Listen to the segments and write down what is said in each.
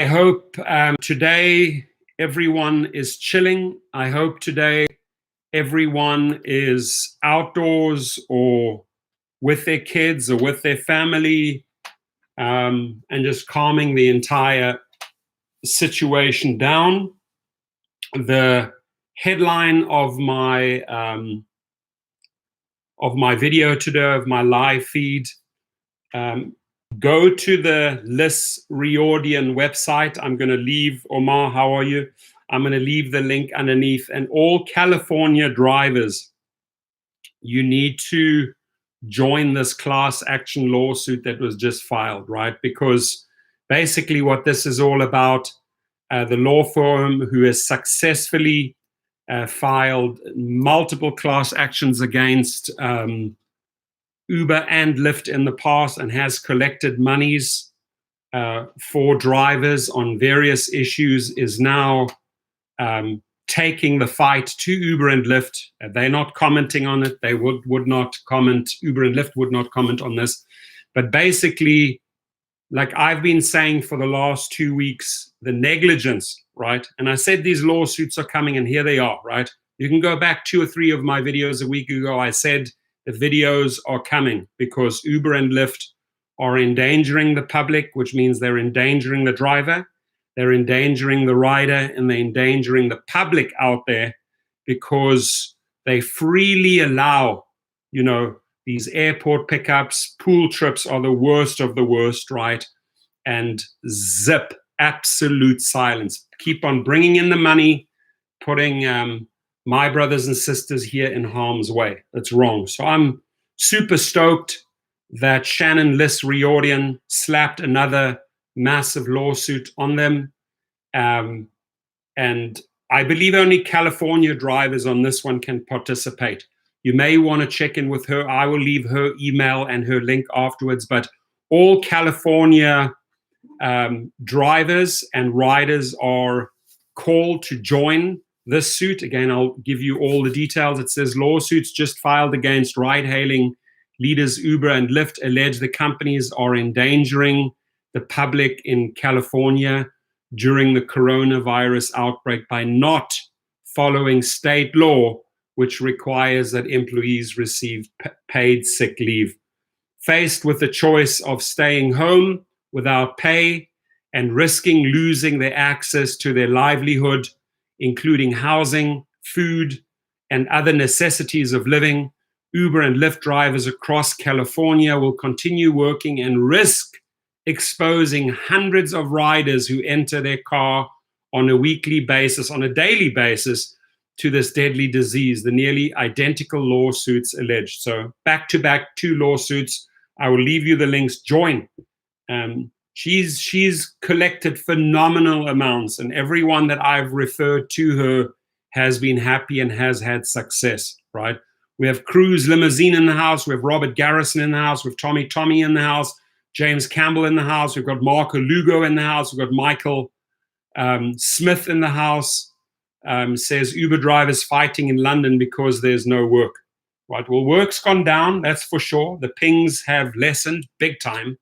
I hope today everyone is chilling. I hope today everyone is outdoors or with their kids or with their family, and just calming the entire situation down. The headline of my video today, of my live feed, go to the Liss-Riordian website. I'm going to leave, Omar, how are you? I'm going to leave the link underneath. And all California drivers, you need to join this class action lawsuit that was just filed, right? Because basically what this is all about, the law firm who has successfully filed multiple class actions against Uber and Lyft in the past, and has collected monies for drivers on various issues, is now taking the fight to Uber and Lyft. They're not commenting on it. They would not comment. Uber and Lyft would not comment on this. But basically, like I've been saying for the last 2 weeks, the negligence, right? And I said these lawsuits are coming, and here they are, right? You can go back 2 or 3 of my videos a week ago. I said the videos are coming because Uber and Lyft are endangering the public, which means they're endangering the driver, they're endangering the rider, and they're endangering the public out there because they freely allow, you know, these airport pickups. Pool trips are the worst of the worst, right? And zip, absolute silence. Keep on bringing in the money, putting my brothers and sisters here in harm's way. That's wrong. So I'm super stoked that Shannon Liss-Riordan slapped another massive lawsuit on them. And I believe only California drivers on this one can participate. You may want to check in with her. I will leave her email and her link afterwards. But all California drivers and riders are called to join this suit. Again, I'll give you all the details. It says lawsuits just filed against ride-hailing leaders Uber and Lyft allege the companies are endangering the public in California during the coronavirus outbreak by not following state law, which requires that employees receive paid sick leave. Faced with the choice of staying home without pay and risking losing their access to their livelihood, including housing, food, and other necessities of living, Uber and Lyft drivers across California will continue working and risk exposing hundreds of riders who enter their car on a weekly basis, on a daily basis, to this deadly disease, the nearly identical lawsuits alleged. So back-to-back 2 lawsuits. I will leave you the links. Join. She's collected phenomenal amounts, and everyone that I've referred to her has been happy and has had success, right? We have Cruise Limousine in the house. We have Robert Garrison in the house. We have Tommy in the house. James Campbell in the house. We've got Marco Lugo in the house. We've got Michael Smith in the house. Says Uber drivers fighting in London because there's no work, right? Well, work's gone down, that's for sure. The pings have lessened big time.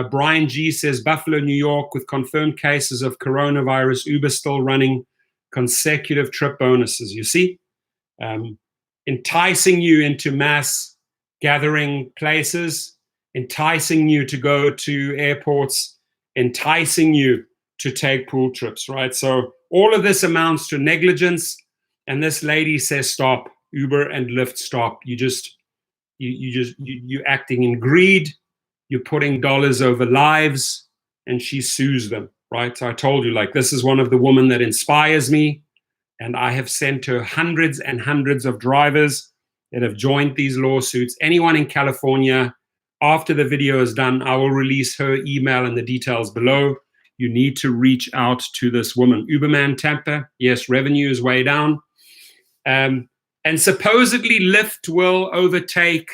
Brian G says Buffalo, New York, with confirmed cases of coronavirus, Uber still running consecutive trip bonuses. You see, enticing you into mass gathering places, enticing you to go to airports, enticing you to take pool trips, right? So all of this amounts to negligence, and this lady says stop. Uber and Lyft, stop. You're acting in greed. You're putting dollars over lives, and she sues them, right? So I told you, like, this is one of the women that inspires me, and I have sent her hundreds and hundreds of drivers that have joined these lawsuits. Anyone in California, after the video is done, I will release her email and the details below. You need to reach out to this woman. Uberman Tampa, yes, revenue is way down. And supposedly Lyft will overtake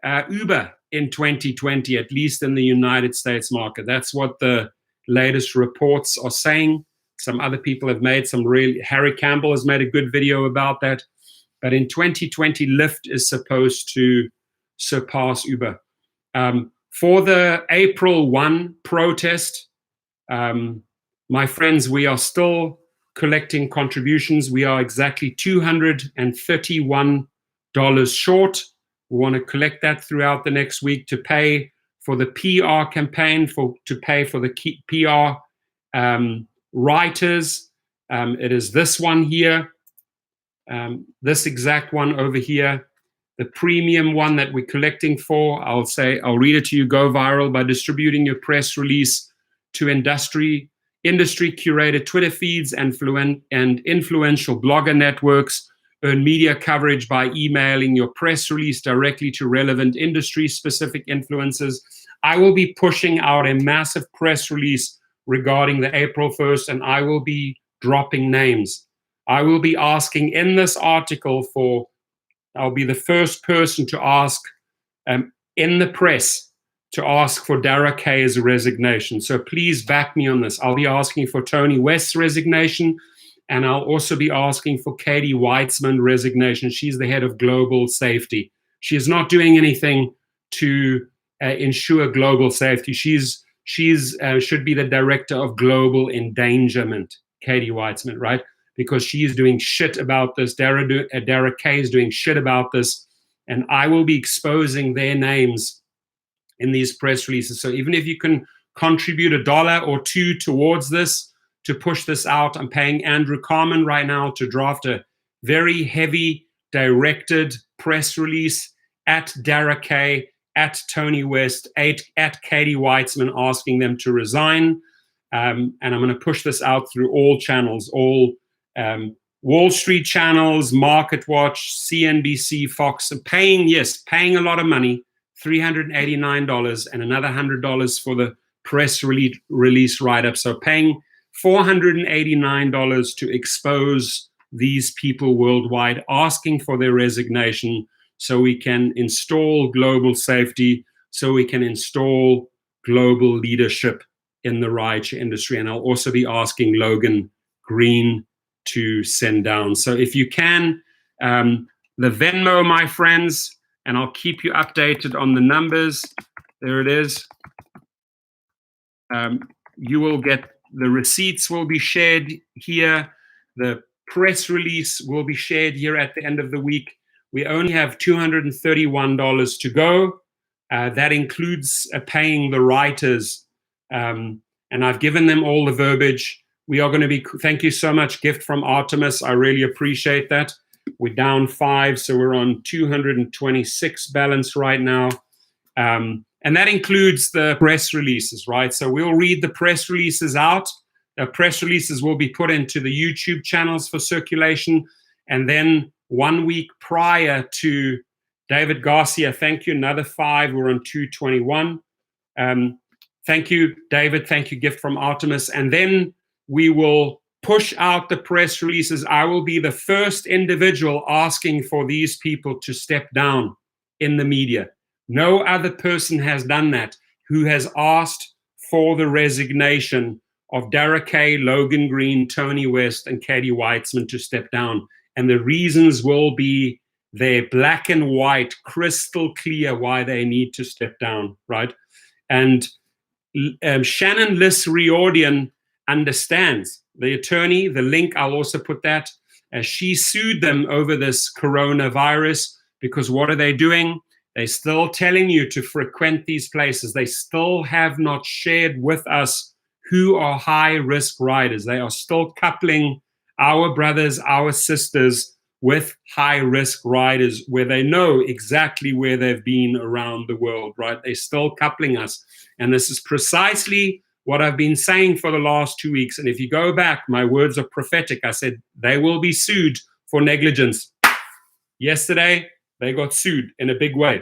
Uber in 2020, at least in the United States market. That's what the latest reports are saying. Some other people have made some Harry Campbell has made a good video about that. But in 2020, Lyft is supposed to surpass Uber. For the April 1 protest, My friends, we are still collecting contributions. We are exactly $231 short. We want to collect that throughout the next week to pay for the PR campaign, to pay for the PR writers. It is this one here, this exact one over here, the premium one that we're collecting for. I'll read it to you. Go viral by distributing your press release to industry curated Twitter feeds and influential blogger networks. Earn media coverage by emailing your press release directly to relevant industry-specific influencers. I will be pushing out a massive press release regarding the April 1st, and I will be dropping names. I will be asking in this article I'll be the first person to ask in the press to ask for Dara K's resignation. So please back me on this. I'll be asking for Tony West's resignation, and I'll also be asking for Katie Weitzman's resignation. She's the head of global safety. She is not doing anything to ensure global safety. She's should be the director of global endangerment, Katie Weitzman, right? Because she is doing shit about this. Dara K is doing shit about this, and I will be exposing their names in these press releases. So even if you can contribute $1 or $2 towards this, to push this out, I'm paying Andrew Carmen right now to draft a very heavy directed press release at Dara K, at Tony West, at Katie Weitzman, asking them to resign. And I'm going to push this out through all channels, all Wall Street channels, Market Watch, CNBC, Fox, and paying a lot of money, $389 and another $100 for the press release write-up. So paying $489 to expose these people worldwide, asking for their resignation so we can install global safety, so we can install global leadership in the rideshare industry. And I'll also be asking Logan Green to send down. So if you can, the Venmo, my friends, and I'll keep you updated on the numbers. There it is. You will get the receipts will be shared here. The press release will be shared here at the end of the week. We only have $231 to go. That includes paying the writers. And I've given them all the verbiage. We are going to be, thank you so much, gift from Artemis. I really appreciate that. We're down 5, so we're on 226 balance right now. And that includes the press releases, right? So we'll read the press releases out. The press releases will be put into the YouTube channels for circulation. And then 1 week prior to David Garcia, thank you, another 5. We're on 221. Thank you, David. Thank you, gift from Artemis. And then we will push out the press releases. I will be the first individual asking for these people to step down in the media. No other person has done that who has asked for the resignation of Dara K, Logan Green, Tony West, and Katie Weitzman to step down. And the reasons will be there, black and white, crystal clear why they need to step down, right? And Shannon Liss-Riordian understands. The attorney, the link, I'll also put that. She sued them over this coronavirus because what are they doing? They're still telling you to frequent these places. They still have not shared with us who are high-risk riders. They are still coupling our brothers, our sisters with high-risk riders where they know exactly where they've been around the world, right? They're still coupling us. And this is precisely what I've been saying for the last 2 weeks. And if you go back, my words are prophetic. I said they will be sued for negligence. Yesterday, they got sued in a big way.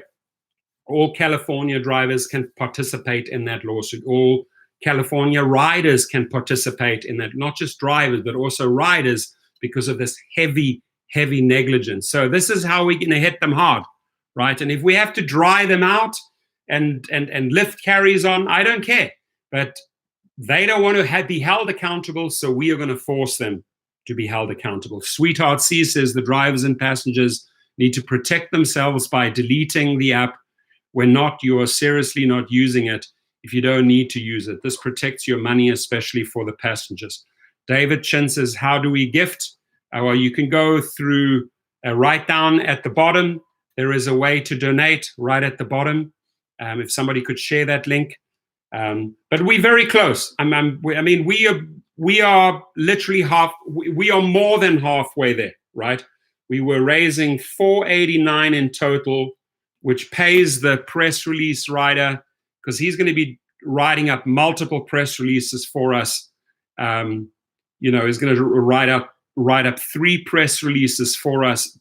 All California drivers can participate in that lawsuit. All California riders can participate in that, not just drivers, but also riders because of this heavy, heavy negligence. So this is how we're going to hit them hard, right? And if we have to dry them out and Lyft carries on, I don't care. But they don't want to be held accountable, so we are going to force them to be held accountable. Sweetheart C says the drivers and passengers need to protect themselves by deleting the app. When not, you are seriously not using it. if you don't need to use it. This protects your money, especially for the passengers. David Chin says, how do we gift? Well, you can go through right down at the bottom. There is a way to donate right at the bottom. If somebody could share that link. But we're very close. I mean, we are literally we are more than halfway there, right? We were raising $489 in total, which pays the press release writer, because he's going to be writing up multiple press releases for us. You know, he's going to write up 3 press releases for us,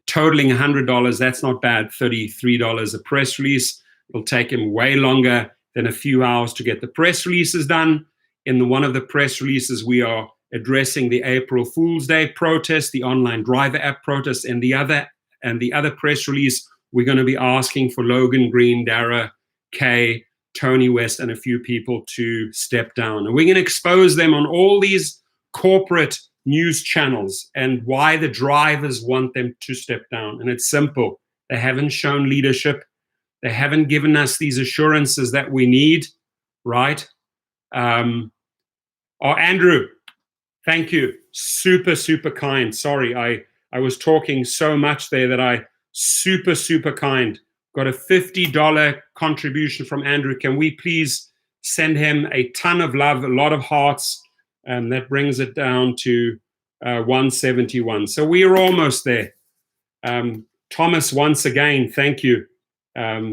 totaling $100. That's not bad. $33 a press release. It'll take him way longer than a few hours to get the press releases done. In one of the press releases, we are addressing the April Fool's Day protest, the online driver app protest, and the other press release, we're going to be asking for Logan Green, Dara Kay, Tony West, and a few people to step down. And we're going to expose them on all these corporate news channels and why the drivers want them to step down. And it's simple. They haven't shown leadership. They haven't given us these assurances that we need, right? Andrew, thank you. Super, super kind. Sorry, I was talking so much there that super, super kind. Got a $50 contribution from Andrew. Can we please send him a ton of love, a lot of hearts? That brings it down to 171. So we are almost there. Thomas, once again, thank you. Got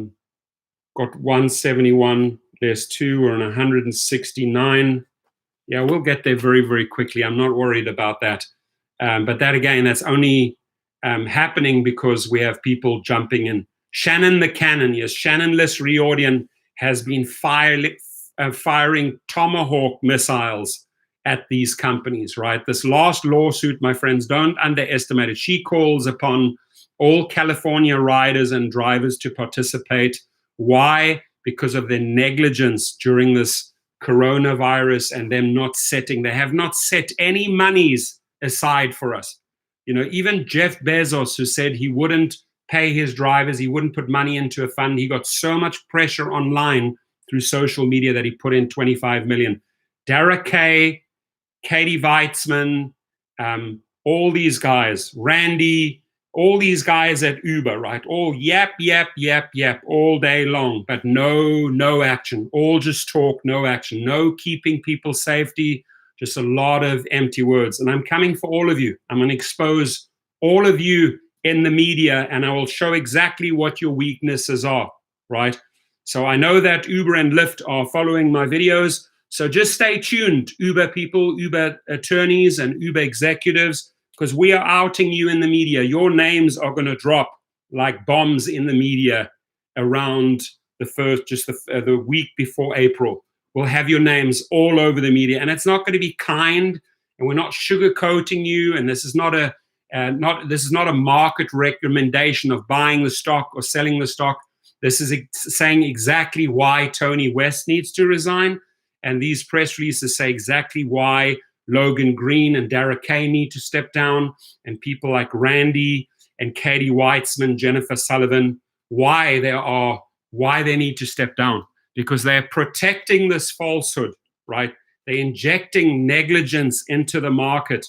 171. There's 2. We're on 169. Yeah, we'll get there very, very quickly. I'm not worried about that. But that, again, that's only happening because we have people jumping in. Shannon the Cannon, yes, Shannon Liss-Riordian has been firing Tomahawk missiles at these companies, right? This last lawsuit, my friends, don't underestimate it. She calls upon all California riders and drivers to participate. Why? Because of their negligence during this coronavirus and them they have not set any monies aside for us. You know, even Jeff Bezos, who said he wouldn't pay his drivers, he wouldn't put money into a fund. He got so much pressure online through social media that he put in $25 million. Dara Kay, Katie Weitzman, all these guys, Randy, all these guys at Uber, right? All yap, all day long, but no action. All just talk, no action. No keeping people safety, just a lot of empty words. And I'm coming for all of you. I'm going to expose all of you in the media, and I will show exactly what your weaknesses are, right? So I know that Uber and Lyft are following my videos, so just stay tuned, Uber people, Uber attorneys, and Uber executives, because we are outing you in the media. Your names are going to drop like bombs in the media around the week before April. We'll have your names all over the media, and it's not going to be kind, and we're not sugarcoating you, and this is not a market recommendation of buying the stock or selling the stock. This is saying exactly why Tony West needs to resign, and these press releases say exactly why Logan Green and Dara Kay need to step down, and people like Randy and Katie Weitzman, Jennifer Sullivan, why they need to step down, because they're protecting this falsehood, right? They're injecting negligence into the market.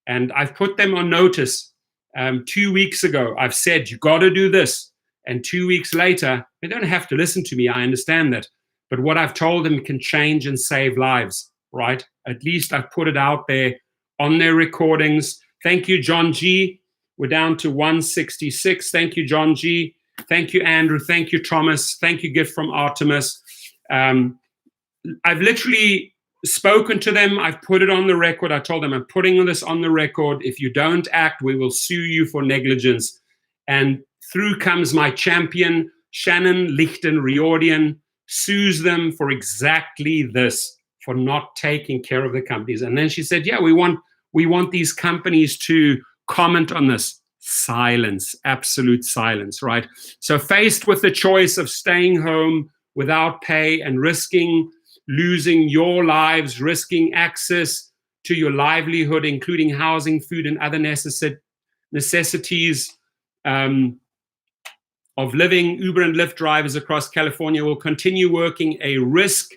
And I've put them on notice. 2 weeks ago, I've said, you got to do this. And 2 weeks later, they don't have to listen to me. I understand that. But what I've told them can change and save lives, right? At least I've put it out there on their recordings. Thank you, John G. We're down to 166. Thank you, John G. Thank you, Andrew. Thank you, Thomas. Thank you, Gift from Artemis. I've literally spoken to them. I've put it on the record. I told them I'm putting this on the record. If you don't act, we will sue you for negligence. And through comes my champion, Shannon Liss-Riordian, sues them for exactly this, for not taking care of the companies. And then she said, yeah, we want these companies to comment on this. Silence, absolute silence, right? So faced with the choice of staying home without pay and risking losing your lives, risking access to your livelihood, including housing, food, and other necessities, of living, Uber and Lyft drivers across California will continue working a risk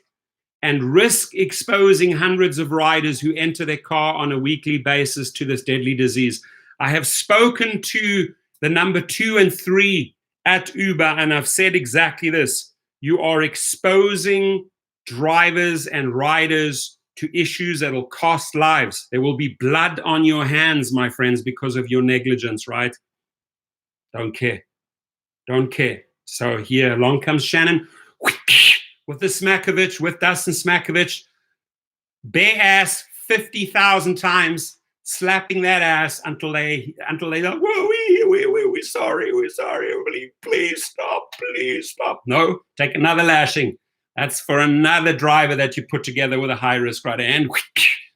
exposing hundreds of riders who enter their car on a weekly basis to this deadly disease. I have spoken to the number 2 and 3 at Uber, and I've said exactly this. You are exposing drivers and riders to issues that will cost lives. There will be blood on your hands, my friends, because of your negligence, right? Don't care. Don't care. So here, along comes Shannon with the Smakovich, with Dustin Smakovich, bare ass 50,000 times, slapping that ass until they like, whoa, we're sorry, please stop. No, take another lashing. That's for another driver that you put together with a high risk rider, and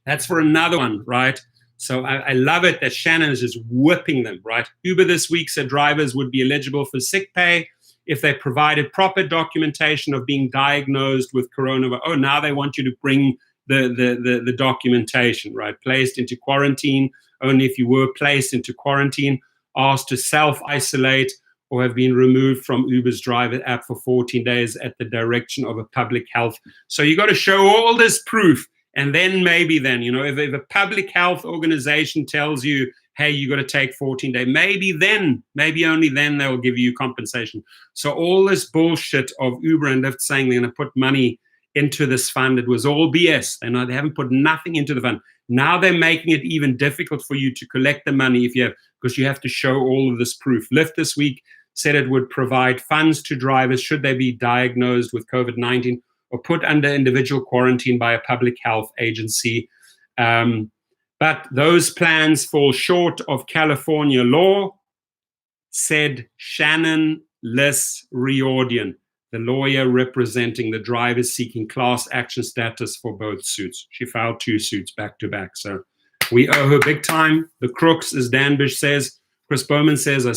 that's for another one, right? So I love it that Shannon is just whipping them, right? Uber this week said drivers would be eligible for sick pay if they provided proper documentation of being diagnosed with coronavirus. Oh, now they want you to bring the documentation, right? Placed into quarantine, only if you were placed into quarantine, asked to self-isolate, or have been removed from Uber's driver app for 14 days at the direction of a public health. So you got to show all this proof. And then maybe then, if a public health organization tells you, hey, you got to take 14 days, maybe only then they'll give you compensation. So all this bullshit of Uber and Lyft saying they're going to put money into this fund, it was all BS. They haven't put nothing into the fund. Now they're making it even difficult for you to collect the money because you have to show all of this proof. Lyft this week said it would provide funds to drivers should they be diagnosed with COVID-19 or put under individual quarantine by a public health agency. But those plans fall short of California law, said Shannon Liss-Riordian, the lawyer representing the drivers seeking class action status for both suits. She filed 2 suits back to back. So we owe her big time. The crooks, as Dan Bish says. Chris Bowman says, I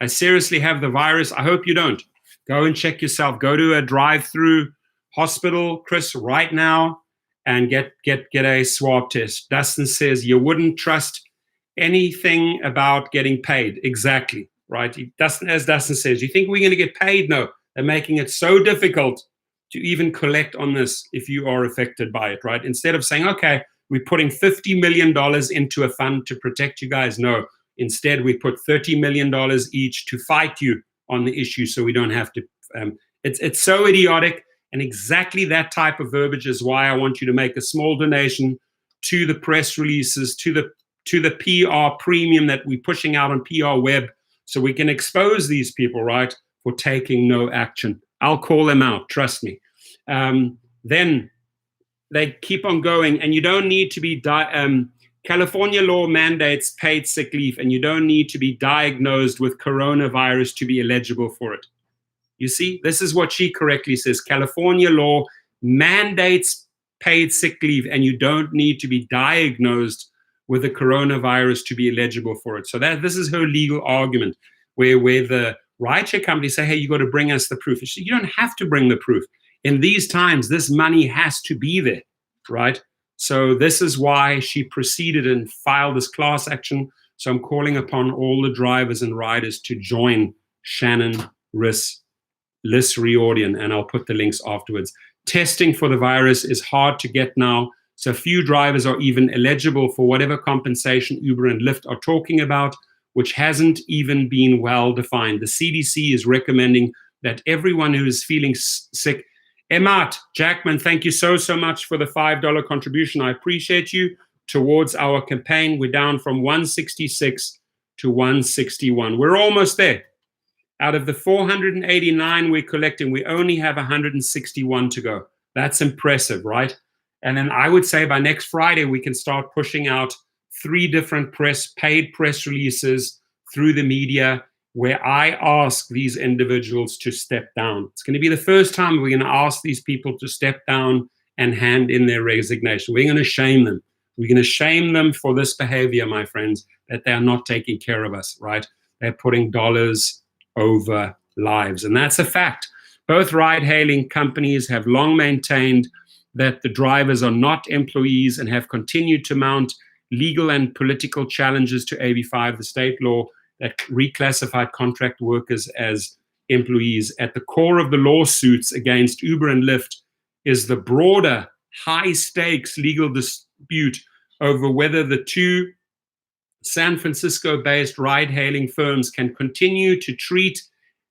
seriously have the virus. I hope you don't. Go and check yourself. Go to a drive-through hospital, Chris, right now, and get a swab test. Dustin says you wouldn't trust anything about getting paid. Exactly, right? As Dustin says, you think we're going to get paid? No, they're making it so difficult to even collect on this if you are affected by it, right? Instead of saying, okay, we're putting $50 million into a fund to protect you guys. No, instead we put $30 million each to fight you on the issue so we don't have to. It's so idiotic. And exactly that type of verbiage is why I want you to make a small donation to the press releases, to the PR premium that we're pushing out on PR Web, so we can expose these people, right, for taking no action. I'll call them out, trust me. Then they keep on going, and you don't need to be California law mandates paid sick leave, and you don't need to be diagnosed with coronavirus to be eligible for it. You see, this is what she correctly says. California law mandates paid sick leave, and you don't need to be diagnosed with the coronavirus to be eligible for it. So this is her legal argument, where the rideshare companies say, hey, you got to bring us the proof. You don't have to bring the proof. In these times, this money has to be there, right? So this is why she proceeded and filed this class action. So I'm calling upon all the drivers and riders to join Shannon Liss-Riordan, and I'll put the links afterwards. Testing for the virus is hard to get now, so few drivers are even eligible for whatever compensation Uber and Lyft are talking about, which hasn't even been well defined. The CDC is recommending that everyone who is feeling sick. Emmat Jackman, thank you so much for the $5 contribution. I appreciate you. Towards our campaign, we're down from 166 to 161. We're almost there. Out of the 489 we're collecting, we only have 161 to go. That's impressive, right? And then I would say by next Friday, we can start pushing out 3 different paid press releases through the media where I ask these individuals to step down. It's going to be the first time we're going to ask these people to step down and hand in their resignation. We're going to shame them. We're going to shame them for this behavior, my friends, that they are not taking care of us, right? They're putting dollars over lives. And that's a fact. Both ride-hailing companies have long maintained that the drivers are not employees and have continued to mount legal and political challenges to AB5, the state law, that reclassified contract workers as employees. At the core of the lawsuits against Uber and Lyft is the broader, high-stakes legal dispute over whether the two San Francisco-based ride-hailing firms can continue to treat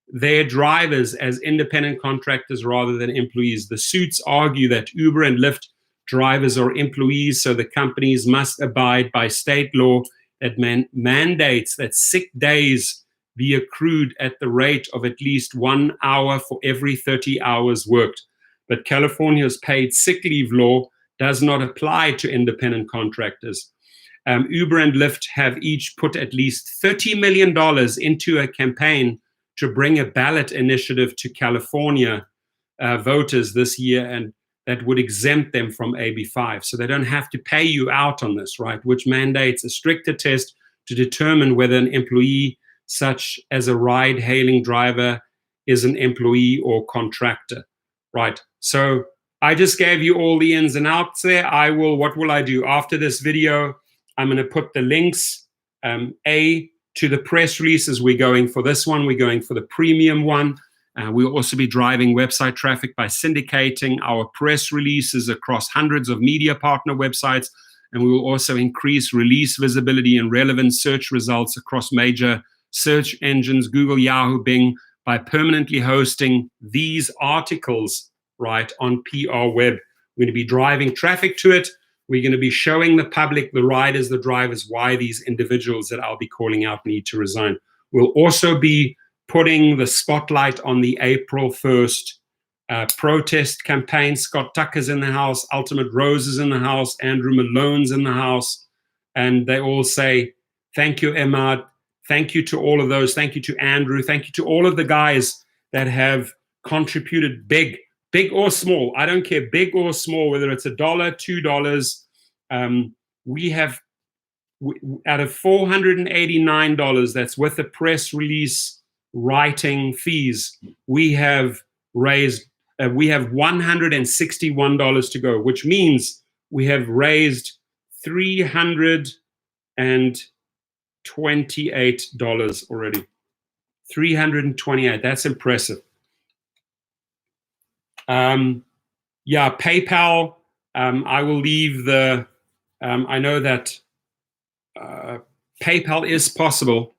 their drivers as independent contractors rather than employees. The suits argue that Uber and Lyft drivers are employees, so the companies must abide by state law that mandates that sick days be accrued at the rate of at least 1 hour for every 30 hours worked. But California's paid sick leave law does not apply to independent contractors. Uber and Lyft have each put at least $30 million into a campaign to bring a ballot initiative to California voters this year, and that would exempt them from AB 5. So they don't have to pay you out on this, right? Which mandates a stricter test to determine whether an employee, such as a ride-hailing driver, is an employee or contractor, right? So I just gave you all the ins and outs there. What will I do? After this video, I'm going to put the links, to the press releases. We're going for this one. We're going for the premium one. We'll also be driving website traffic by syndicating our press releases across hundreds of media partner websites. And we will also increase release visibility and relevant search results across major search engines, Google, Yahoo, Bing, by permanently hosting these articles, right, on PR Web. We're going to be driving traffic to it. We're going to be showing the public, the riders, the drivers, why these individuals that I'll be calling out need to resign. We'll also be putting the spotlight on the April 1st protest campaign. Scott Tucker's in the house, Ultimate Rose is in the house, Andrew Malone's in the house, and they all say, thank you, Emad. Thank you to all of those. Thank you to Andrew. Thank you to all of the guys that have contributed big or small. I don't care, big or small, whether it's $1, $2. We have, out of $489, that's with the press release writing fees, we have raised, we have $161 to go, which means we have raised $328 already. 328, that's impressive. Yeah, PayPal, I will leave the, I know that PayPal is possible.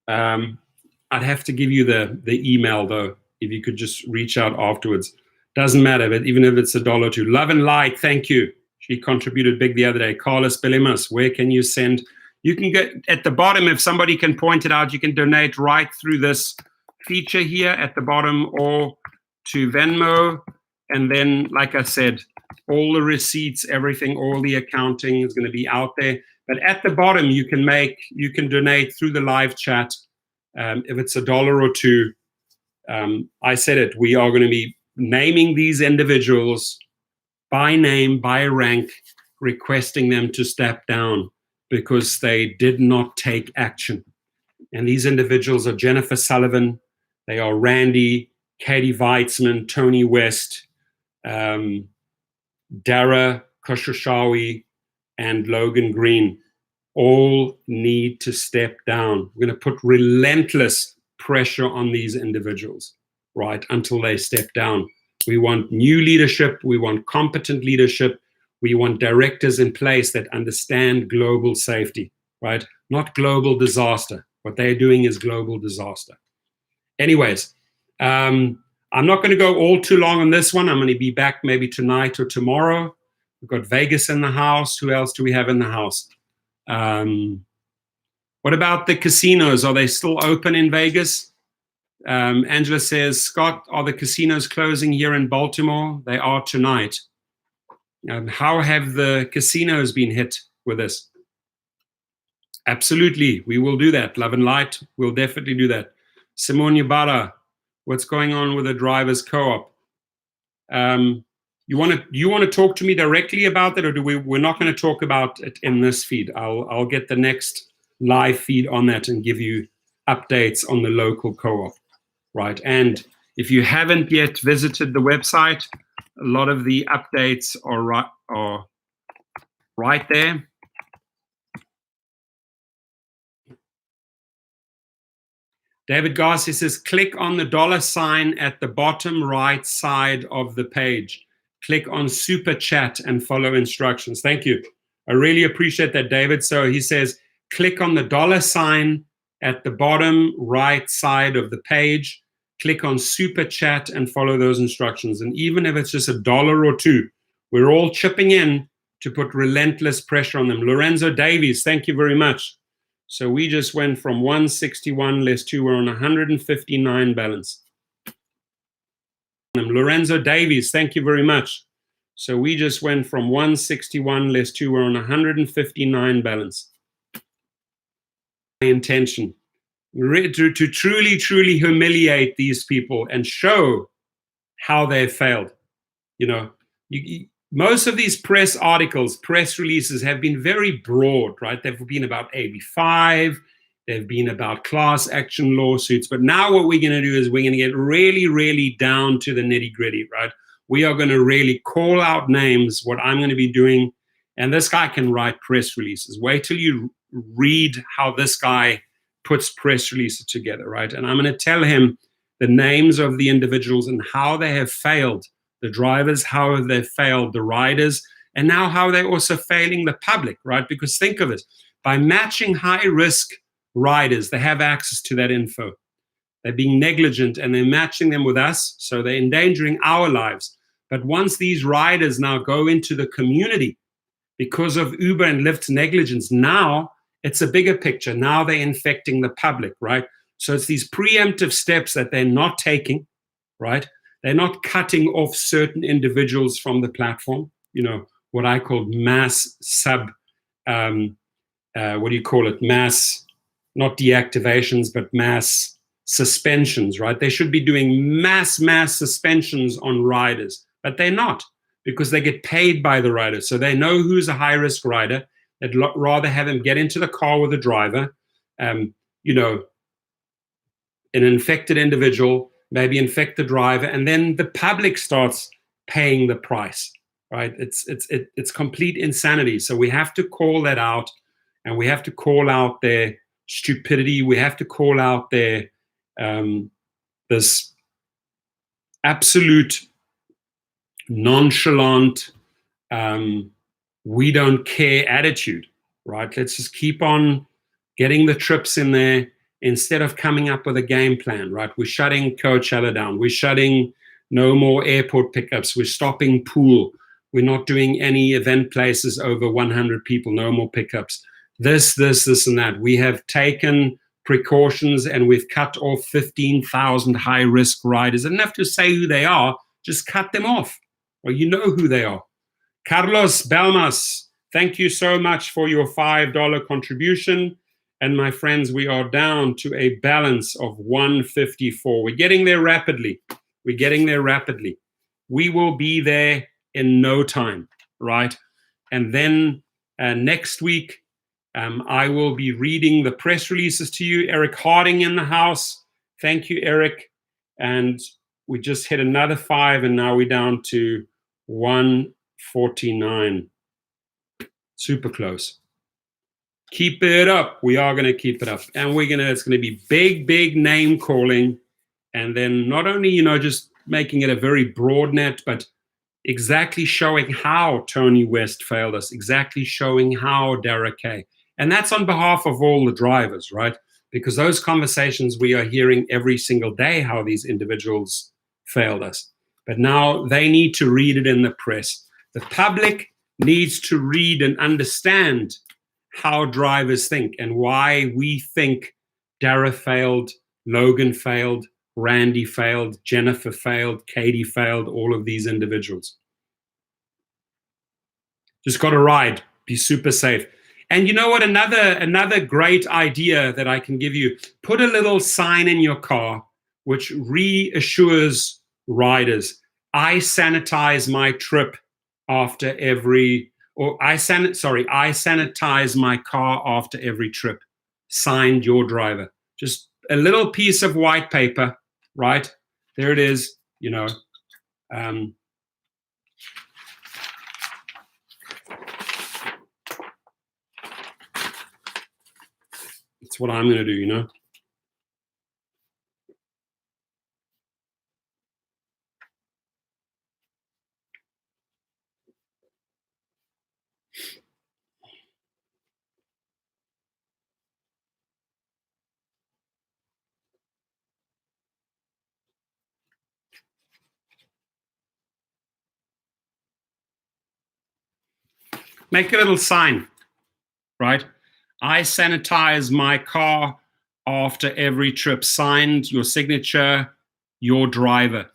I'd have to give you the email though, if you could just reach out afterwards. Doesn't matter, but even if it's $1 or $2. Love and Light, thank you. She contributed big the other day. Carlos Belemas, where can you send? You can get at the bottom, if somebody can point it out, you can donate right through this feature here at the bottom, or to Venmo. And then, like I said, all the receipts, everything, all the accounting is going to be out there. But at the bottom, you can donate through the live chat. If it's $1 or $2, I said it, we are going to be naming these individuals by name, by rank, requesting them to step down because they did not take action. And these individuals are Jennifer Sullivan, they are Randy, Katie Weitzman, Tony West, Dara Khosrowshahi, and Logan Green. All need to step down. We're going to put relentless pressure on these individuals, right, until they step down. We want new leadership. We want competent leadership. We want directors in place that understand global safety, right? Not global disaster. What they're doing is global disaster. Anyways, I'm not going to go all too long on this one. I'm going to be back maybe tonight or tomorrow. We've got Vegas in the house. Who else do we have in the house? What about the casinos? Are they still open in Vegas? Angela says, Scott, are the casinos closing here in Baltimore? They are tonight. How have the casinos been hit with this? Absolutely, we will do that. Love and Light, we'll definitely do that. Simone Ybarra, what's going on with the drivers co-op? You want to talk to me directly about that, or we're not going to talk about it in this feed? I'll get the next live feed on that and give you updates on the local co-op, right? And if you haven't yet visited the website, a lot of the updates are right there. David Garcia says, click on the $ at the bottom right side of the page. Click on Super Chat and follow instructions. Thank you. I really appreciate that, David. So he says, click on the $ at the bottom right side of the page. Click on Super Chat and follow those instructions. And even if it's just $1 or $2, we're all chipping in to put relentless pressure on them. Lorenzo Davies, thank you very much. So we just went from 161 less 2, we're on 159 balance. Lorenzo Davies, thank you very much. So we just went from 161 less 2, we're on 159 balance. My intention to truly, truly humiliate these people and show how they've failed. You know, most of these press articles, press releases have been very broad, right? They've been about AB5, they've been about class action lawsuits, but now what we're going to do is we're going to get really, really down to the nitty gritty, right? We are going to really call out names, what I'm going to be doing, and this guy can write press releases. Wait till you read how this guy puts press releases together, right? And I'm going to tell him the names of the individuals and how they have failed the drivers, how they failed the riders, and now how they're also failing the public, right? Because think of it, by matching high-risk riders, they have access to that info. They're being negligent and they're matching them with us, so they're endangering our lives. But once these riders now go into the community because of Uber and Lyft's negligence, now it's a bigger picture. Now they're infecting the public, right? So it's these preemptive steps that they're not taking, right? They're not cutting off certain individuals from the platform, you know, what I call mass mass, not deactivations, but mass suspensions, right? They should be doing mass suspensions on riders, but they're not, because they get paid by the rider. So they know who's a high-risk rider. They'd rather have him get into the car with the driver, you know, an infected individual, maybe infect the driver, and then the public starts paying the price, right? It's complete insanity. So we have to call that out, and we have to call out their stupidity. We have to call out their this absolute nonchalant, we don't care attitude, right? Let's just keep on getting the trips in there, instead of coming up with a game plan, right? We're shutting Coachella down. We're shutting no more airport pickups. We're stopping pool. We're not doing any event places over 100 people, no more pickups. This, and that. We have taken precautions and we've cut off 15,000 high-risk riders. I don't have to say who they are, just cut them off. Well, you know who they are. Carlos Belmas, thank you so much for your $5 contribution. And my friends, we are down to a balance of 154. We're getting there rapidly. We're getting there rapidly. We will be there in no time, right? And then next week, I will be reading the press releases to you. Eric Harding in the house. Thank you, Eric. And we just hit another 5, and now we're down to 149. Super close. Keep it up. We are going to keep it up, and it's going to be big name calling, and then not only, you know, just making it a very broad net, but exactly showing how Tony West failed us, exactly showing how Derek Kay, and that's on behalf of all the drivers, right? Because those conversations we are hearing every single day, how these individuals failed us, but now they need to read it in the press. The public needs to read and understand how drivers think and why we think Dara failed, Logan failed, Randy failed, Jennifer failed, Katie failed, all of these individuals. Just got to ride, be super safe. And you know what, another great idea that I can give you, put a little sign in your car which reassures riders, I sanitize my trip after every, or I sanitize my car after every trip. Signed, your driver. Just a little piece of white paper, right? There it is, you know. It's what I'm going to do, you know. Make a little sign, right? I sanitize my car after every trip. Signed, your signature, your driver.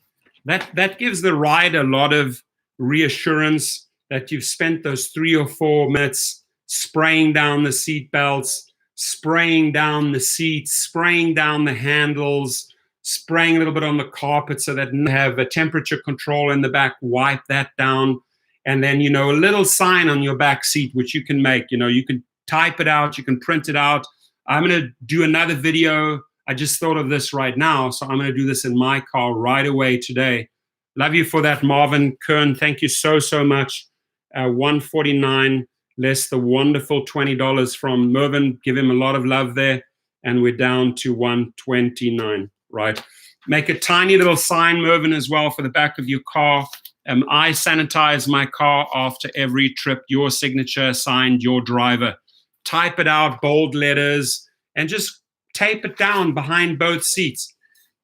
That gives the rider a lot of reassurance that you've spent those 3 or 4 minutes spraying down the seat belts, spraying down the seats, spraying down the handles, spraying a little bit on the carpet so that you have a temperature control in the back, wipe that down. And then, a little sign on your back seat, which you can make, you can type it out, you can print it out. I'm going to do another video. I just thought of this right now, so I'm going to do this in my car right away today. Love you for that, Marvin Kern. Thank you so much. 149 less the wonderful $20 from Mervyn. Give him a lot of love there. And we're down to 129, right? Make a tiny little sign, Mervyn, as well for the back of your car. I sanitize my car after every trip. Your signature, signed, your driver. Type it out, bold letters, and just tape it down behind both seats.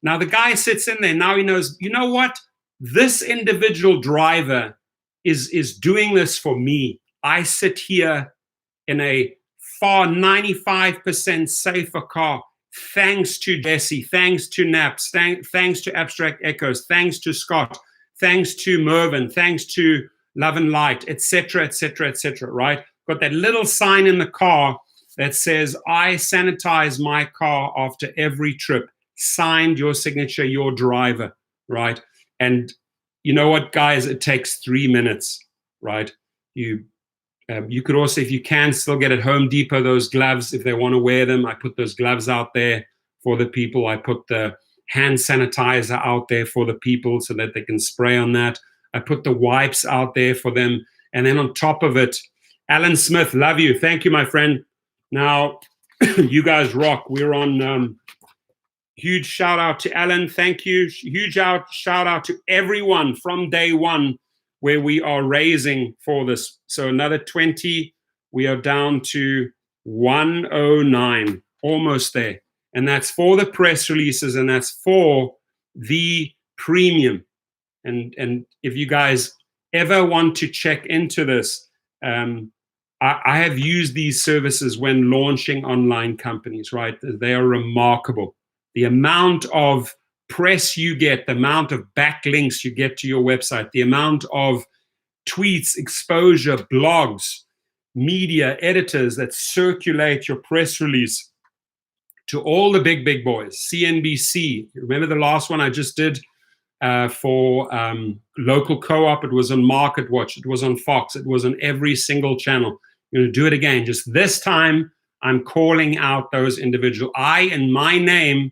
Now the guy sits in there. Now he knows, you know what? This individual driver is doing this for me. I sit here in a far 95% safer car, thanks to Jesse, thanks to Naps, thanks to Abstract Echoes, thanks to Scott, thanks to Mervyn, thanks to Love and Light, etc., right? Got that little sign in the car that says, I sanitize my car after every trip. Signed, your signature, your driver, right? And you know what, guys? It takes 3 minutes, right? You could also, if you can, still get at Home Depot those gloves if they want to wear them. I put those gloves out there for the people. I put the hand sanitizer out there for the people so that they can spray on that. I put the wipes out there for them. And then on top of it, Alan Smith, love you. Thank you, my friend. Now, you guys rock. We're on huge shout out to Alan. Thank you. Huge shout out to everyone from day one where we are raising for this. So another 20, we are down to 109, almost there. And that's for the press releases, and that's for the premium. And if you guys ever want to check into this, I have used these services when launching online companies, right? They are remarkable. The amount of press you get, the amount of backlinks you get to your website, the amount of tweets, exposure, blogs, media, editors that circulate your press release to all the big boys. CNBC, remember the last one I just did for local co-op? It was on Market Watch, it was on Fox, it was on every single channel. I'm going to do it again. Just this time, I'm calling out those individuals. I, in my name,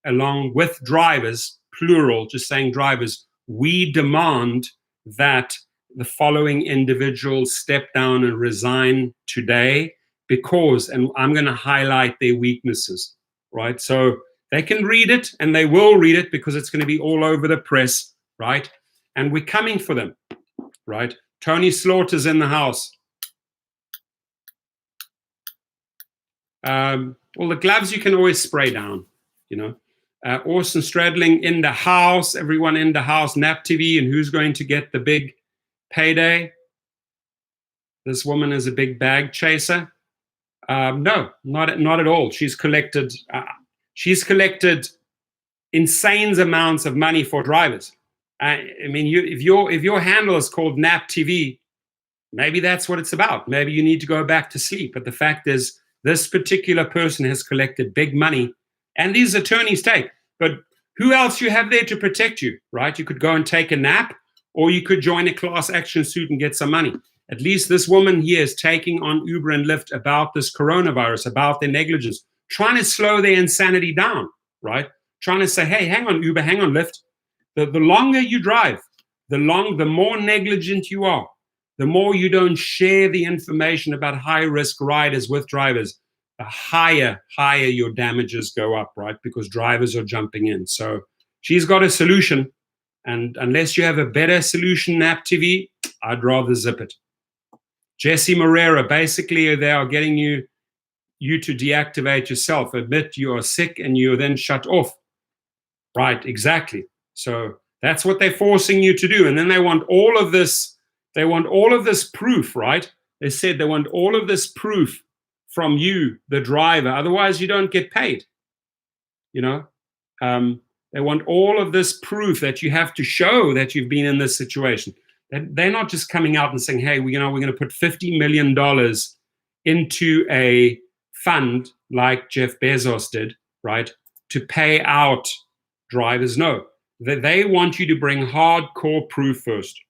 along with drivers, plural, just saying drivers, we demand that the following individuals step down and resign today because, and I'm going to highlight their weaknesses, right? So they can read it, and they will read it because it's going to be all over the press, right? And we're coming for them, right? Tony Slaughter's in the house. Well, the gloves you can always spray down, Orson Stradling in the house, everyone in the house, Nap TV, and who's going to get the big payday? This woman is a big bag chaser. No, not at all. She's collected insane amounts of money for drivers. I mean, if your handle is called Nap TV, maybe that's what it's about. Maybe you need to go back to sleep. But the fact is, this particular person has collected big money, and these attorneys take. But who else you have there to protect you, right? You could go and take a nap, or you could join a class action suit and get some money. At least this woman here is taking on Uber and Lyft about this coronavirus, about their negligence, trying to slow their insanity down, right? Trying to say, hey, hang on, Uber, hang on, Lyft. The longer you drive, the more negligent you are, the more you don't share the information about high-risk riders with drivers, the higher your damages go up, right? Because drivers are jumping in. So she's got a solution, and unless you have a better solution, Nap TV, I'd rather zip it. Jesse Morera, basically they are getting you to deactivate yourself, admit you are sick, and you're then shut off. Right, exactly. So that's what they're forcing you to do. And then they want all of this proof, right? They said they want all of this proof from you, the driver, otherwise you don't get paid. They want all of this proof that you have to show that you've been in this situation. They're not just coming out and saying, hey, we're going to put $50 million into a fund like Jeff Bezos did, right, to pay out drivers. No, they want you to bring hardcore proof first,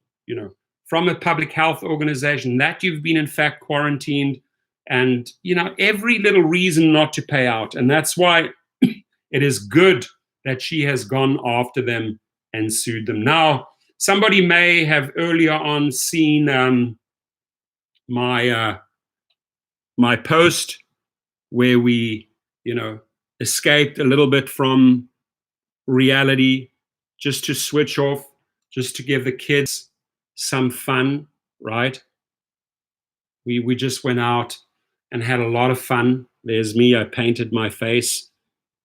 from a public health organization that you've been in fact quarantined, and every little reason not to pay out. And that's why it is good that she has gone after them and sued them. Now, somebody may have earlier on seen my post where we, escaped a little bit from reality, just to switch off, just to give the kids some fun, right? We just went out and had a lot of fun. There's me, I painted my face.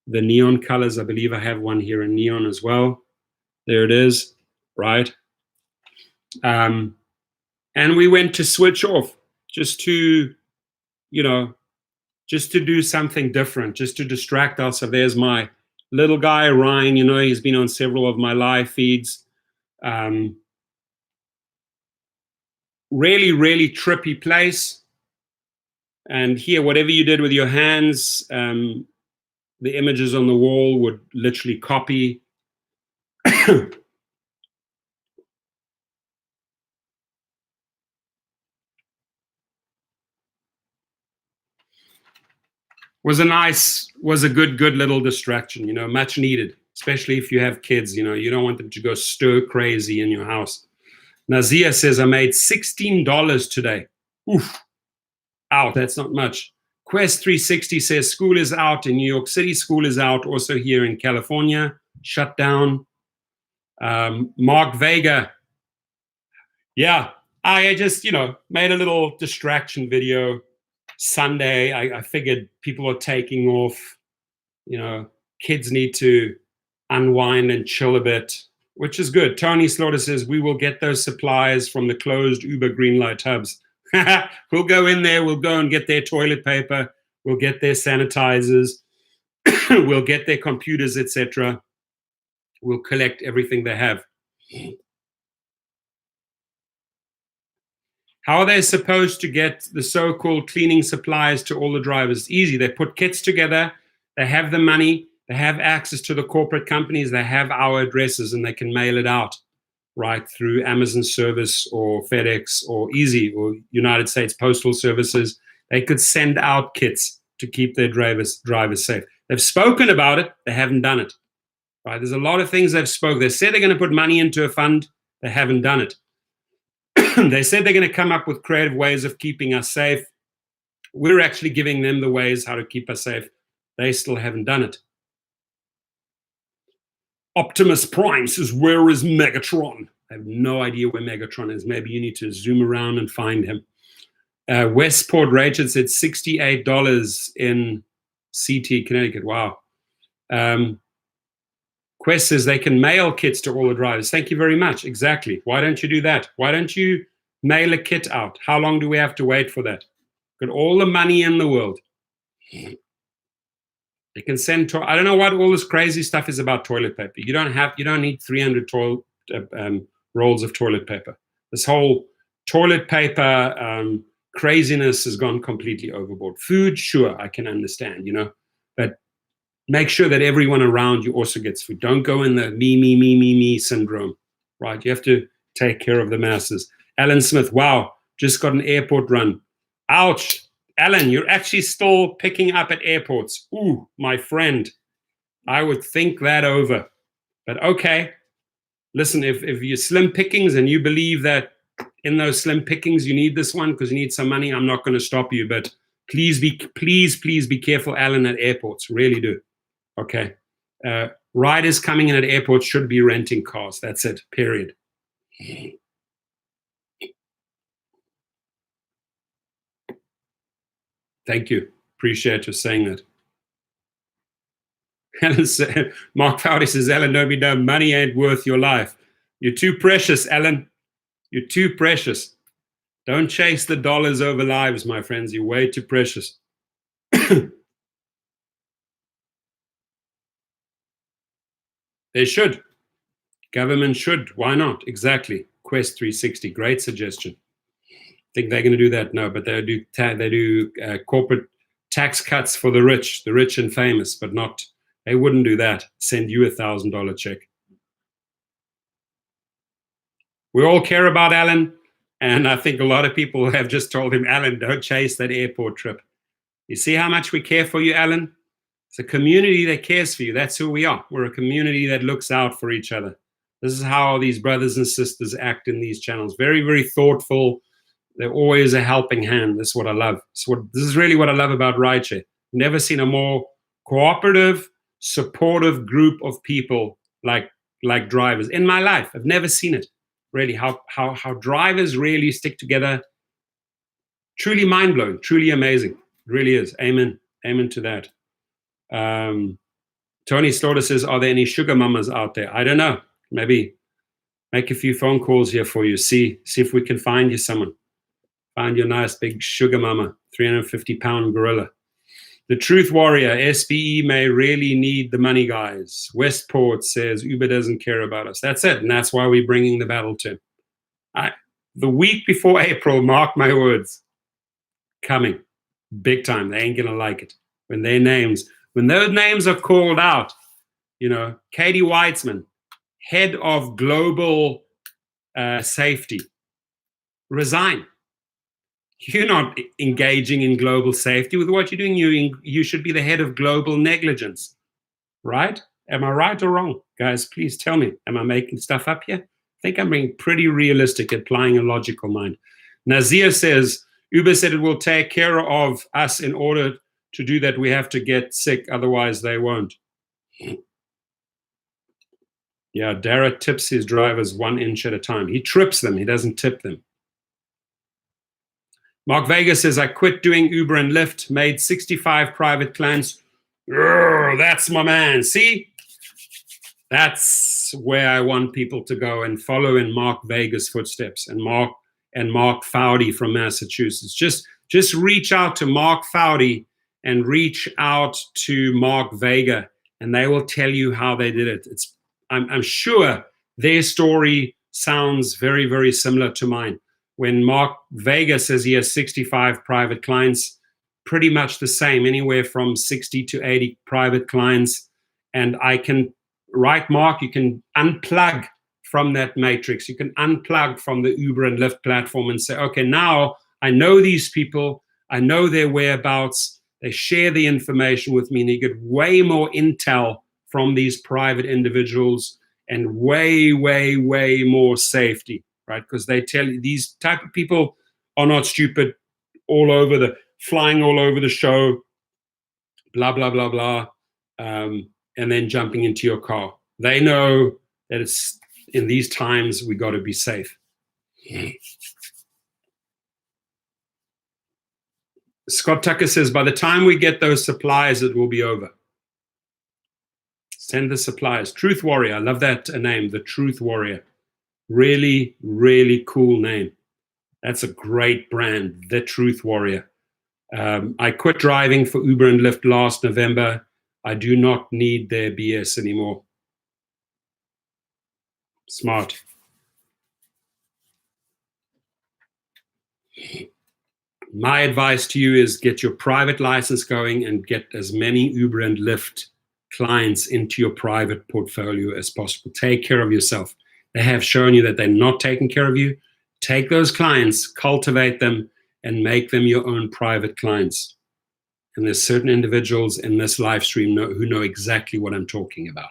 The neon colors, I believe I have one here in neon as well. There it is, right? And we went to switch off, just to do something different, just to distract ourselves. There's my little guy, Ryan, he's been on several of my live feeds. Really, really trippy place. And here, whatever you did with your hands, the images on the wall would literally copy. Was a good little distraction, much needed, especially if you have kids, you don't want them to go stir crazy in your house. Nazia says, I made $16 today. Oof. Out, that's not much. Quest 360 says, school is out in New York City, school is out also here in California, shut down. Mark Vega, yeah, I just, made a little distraction video. Sunday, I figured people are taking off, kids need to unwind and chill a bit, which is good. Tony Slaughter says, we will get those supplies from the closed Uber Greenlight hubs. We'll go in there, we'll go and get their toilet paper, we'll get their sanitizers, we'll get their computers, etc. We'll collect everything they have. How are they supposed to get the so-called cleaning supplies to all the drivers? It's easy. They put kits together, they have the money, they have access to the corporate companies, they have our addresses, and they can mail it out, right, through Amazon service or FedEx or Easy or United States Postal Services. They could send out kits to keep their drivers safe. They've spoken about it, they haven't done it. Right? There's a lot of things they've spoken. They said they're going to put money into a fund, they haven't done it. They said they're going to come up with creative ways of keeping us safe. We're actually giving them the ways how to keep us safe. They still haven't done it. Optimus Prime says, where is Megatron? I have no idea where Megatron is. Maybe you need to zoom around and find him. Westport Rachel said $68 in CT, Connecticut. Wow. Quest says they can mail kits to all the drivers. Thank you very much. Exactly. Why don't you do that? Why don't you mail a kit out? How long do we have to wait for that? Got all the money in the world. They can send I don't know what all this crazy stuff is about toilet paper. You don't need 300 rolls of toilet paper. This whole toilet paper craziness has gone completely overboard. Food, sure, I can understand, but make sure that everyone around you also gets food. Don't go in the me syndrome, right? You have to take care of the masses. Alan Smith, wow, just got an airport run. Ouch. Alan, you're actually still picking up at airports. Ooh, my friend, I would think that over. But okay, listen, if you're slim pickings and you believe that in those slim pickings you need this one because you need some money, I'm not going to stop you. But please be careful, Alan, at airports. Really do. Okay. Riders coming in at airports should be renting cars. That's it, period. Thank you. Appreciate you saying that. Alan said, Mark Fowdy says, Alan, don't be dumb. Money ain't worth your life. You're too precious, Alan. You're too precious. Don't chase the dollars over lives, my friends. You're way too precious. They should. Government should. Why not? Exactly. Quest 360. Great suggestion. Think they're going to do that? No, but they do corporate tax cuts for the rich and famous, but not. They wouldn't do that. Send you $1,000 check. We all care about Alan, and I think a lot of people have just told him, Alan, don't chase that airport trip. You see how much we care for you, Alan? It's a community that cares for you. That's who we are. We're a community that looks out for each other. This is how these brothers and sisters act in these channels. Very, very thoughtful. They're always a helping hand. That's what I love. This is really what I love about rideshare. Never seen a more cooperative, supportive group of people like drivers in my life. I've never seen it. Really, how drivers really stick together. Truly mind-blowing, truly amazing. It really is. Amen. Amen to that. Tony Slaughter says, are there any sugar mamas out there? I don't know. Maybe make a few phone calls here for you. See if we can find you someone. Find your nice big sugar mama, 350-pound gorilla. The Truth Warrior, SBE may really need the money, guys. Westport says Uber doesn't care about us. That's it, and that's why we're bringing the battle to him. The week before April, mark my words, coming. Big time. They ain't going to like it. When those names are called out, Katie Weitzman, head of global safety, resign. You're not engaging in global safety. With what you're doing, you should be the head of global negligence, right? Am I right or wrong? Guys, please tell me. Am I making stuff up here? I think I'm being pretty realistic, applying a logical mind. Nazir says, Uber said it will take care of us. In order to do that, we have to get sick, otherwise they won't. Yeah, Dara tips his drivers 1 inch at a time. He trips them, he doesn't tip them. Mark Vega says, I quit doing Uber and Lyft, made 65 private clients. That's my man. See? That's where I want people to go and follow in Mark Vega's footsteps, and Mark Fowdy from Massachusetts. Just reach out to Mark Fowdy and reach out to Mark Vega, and they will tell you how they did it. I'm sure their story sounds very, very similar to mine. When Mark Vega says he has 65 private clients, pretty much the same, anywhere from 60 to 80 private clients. And I can, right, Mark, you can unplug from that matrix. You can unplug from the Uber and Lyft platform and say, okay, now I know these people, I know their whereabouts, they share the information with me, and you get way more intel from these private individuals and way, way, way more safety. Right, because they tell you these type of people are not stupid, flying all over the show, blah, blah, blah, blah, and then jumping into your car. They know that it's in these times we got to be safe. Scott Tucker says, by the time we get those supplies, it will be over. Send the supplies. Truth Warrior, I love that name, the Truth Warrior. Really, really cool name. That's a great brand, the Truth Warrior. I quit driving for Uber and Lyft last November. I do not need their BS anymore. Smart. My advice to you is get your private license going and get as many Uber and Lyft clients into your private portfolio as possible. Take care of yourself. They have shown you that they're not taking care of you. Take those clients, cultivate them, and make them your own private clients. And there's certain individuals in this live stream who know exactly what I'm talking about.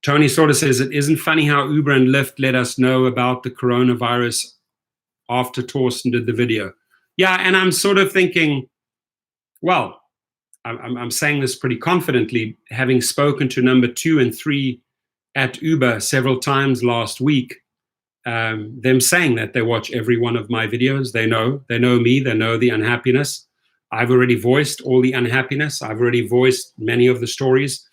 Tony Slaughter says, it isn't funny how Uber and Lyft let us know about the coronavirus after Torsten did the video. Yeah, and I'm sort of thinking, well, I'm saying this pretty confidently, having spoken to number 2 and 3 at Uber several times last week, them saying that they watch every one of my videos. They know me, they know the unhappiness. I've already voiced all the unhappiness. I've already voiced many of the stories.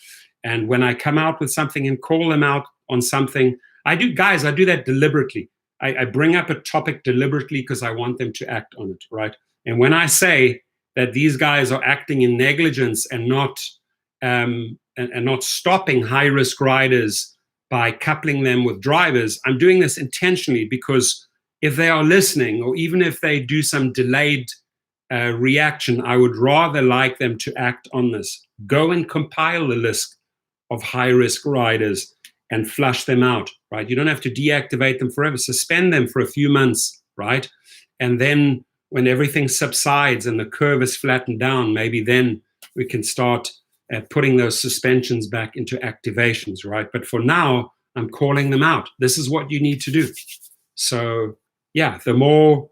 And when I come out with something and call them out on something, I do that deliberately. I bring up a topic deliberately because I want them to act on it, right? And when I say that these guys are acting in negligence and not stopping high-risk riders by coupling them with drivers, I'm doing this intentionally, because if they are listening, or even if they do some delayed reaction, I would rather like them to act on this. Go and compile the list of high-risk riders and flush them out, right? You don't have to deactivate them forever. Suspend them for a few months, right? And then when everything subsides and the curve is flattened down, maybe then we can start putting those suspensions back into activations, right? But for now, I'm calling them out. This is what you need to do. So yeah, the more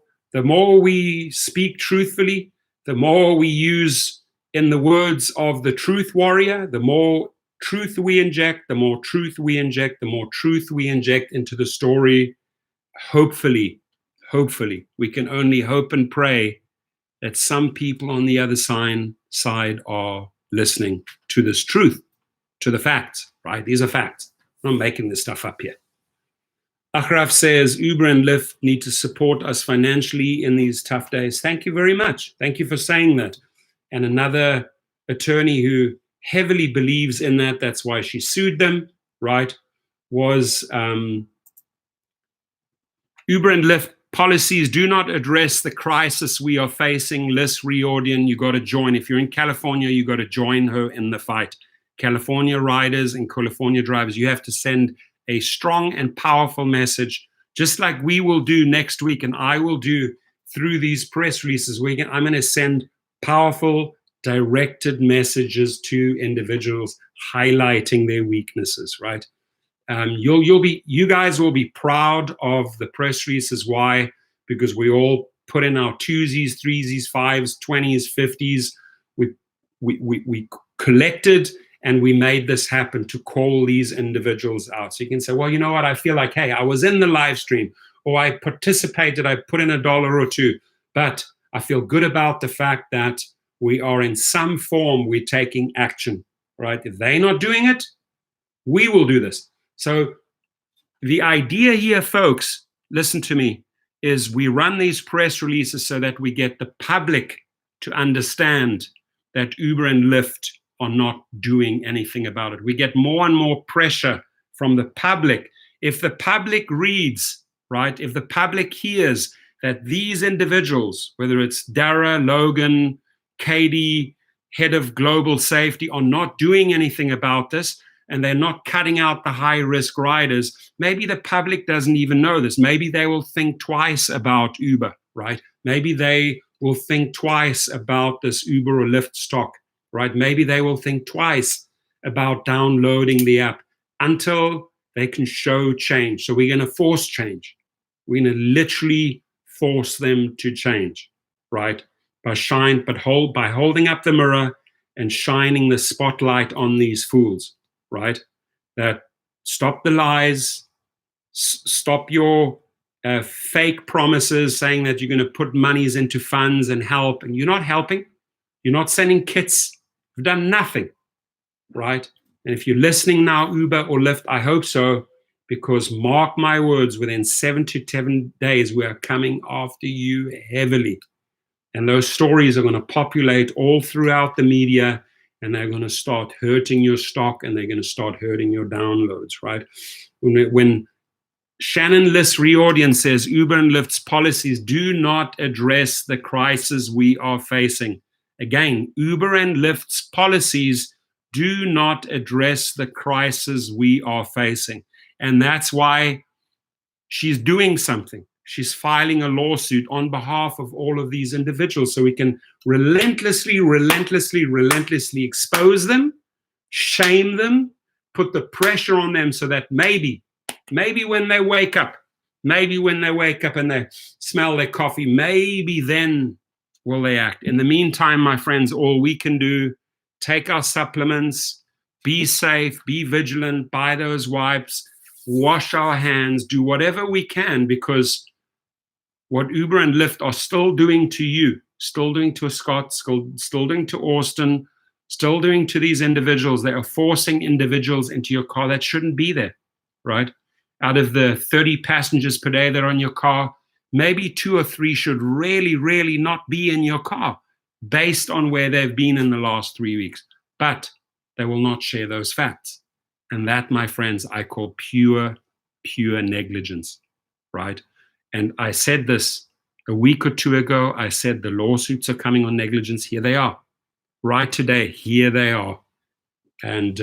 we speak truthfully, the more we use, in the words of the truth warrior, the more truth we inject, the more truth we inject, the more truth we inject into the story. Hopefully, we can only hope and pray that some people on the other side are listening to this truth, to the facts, right? These are facts. I'm not making this stuff up here. Achraf says, Uber and Lyft need to support us financially in these tough days. Thank you very much. Thank you for saying that. And another attorney who heavily believes in that, that's why she sued them, right, was Uber and Lyft policies do not address the crisis we are facing. Liss-Riordan, you got to join. If you're in California, you got to join her in the fight. California riders and California drivers, you have to send a strong and powerful message, just like we will do next week, and I will do through these press releases. I'm going to send powerful, directed messages to individuals highlighting their weaknesses, right? You guys will be proud of the press releases. Why? Because we all put in our 2s, 3s, 5s, 20s, 50s. We collected and we made this happen to call these individuals out. So you can say, well, you know what? I feel like, hey, I was in the live stream, or I participated, I put in $1 or $2, but I feel good about the fact that we are in some form, we're taking action, right? If they're not doing it, we will do this. So the idea here, folks, listen to me, is we run these press releases so that we get the public to understand that Uber and Lyft are not doing anything about it. We get more and more pressure from the public. If the public reads, right, if the public hears that these individuals, whether it's Dara, Logan, Katie, head of global safety, are not doing anything about this, and they're not cutting out the high-risk riders, maybe the public doesn't even know this. Maybe they will think twice about Uber, right? Maybe they will think twice about this Uber or Lyft stock, right? Maybe they will think twice about downloading the app until they can show change. So we're going to force change. We're going to literally force them to change, right? By holding up the mirror and shining the spotlight on these fools, right? That stop the lies, stop your fake promises saying that you're going to put monies into funds and help, and you're not helping. You're not sending kits. You've done nothing, right? And if you're listening now, Uber or Lyft, I hope so, because mark my words, within 7 to 10 days, we are coming after you heavily. And those stories are going to populate all throughout the media, and they're going to start hurting your stock, and they're going to start hurting your downloads, right? When Shannon Liss-Riordan says Uber and Lyft's policies do not address the crisis we are facing. Again, Uber and Lyft's policies do not address the crisis we are facing. And that's why she's doing something. She's filing a lawsuit on behalf of all of these individuals so we can relentlessly expose them, shame them, put the pressure on them so that maybe when they wake up and they smell their coffee, maybe then will they act. In the meantime, my friends, all we can do, take our supplements, be safe, be vigilant, buy those wipes, wash our hands, do whatever we can, because what Uber and Lyft are still doing to you, still doing to Scott, still doing to Austin, still doing to these individuals, they are forcing individuals into your car that shouldn't be there, right? Out of the 30 passengers per day that are in your car, maybe 2 or 3 should really, really not be in your car based on where they've been in the last 3 weeks. But they will not share those facts. And that, my friends, I call pure negligence, right? And I said this a week or 2 ago. I said the lawsuits are coming on negligence. Here they are. Right today, here they are. And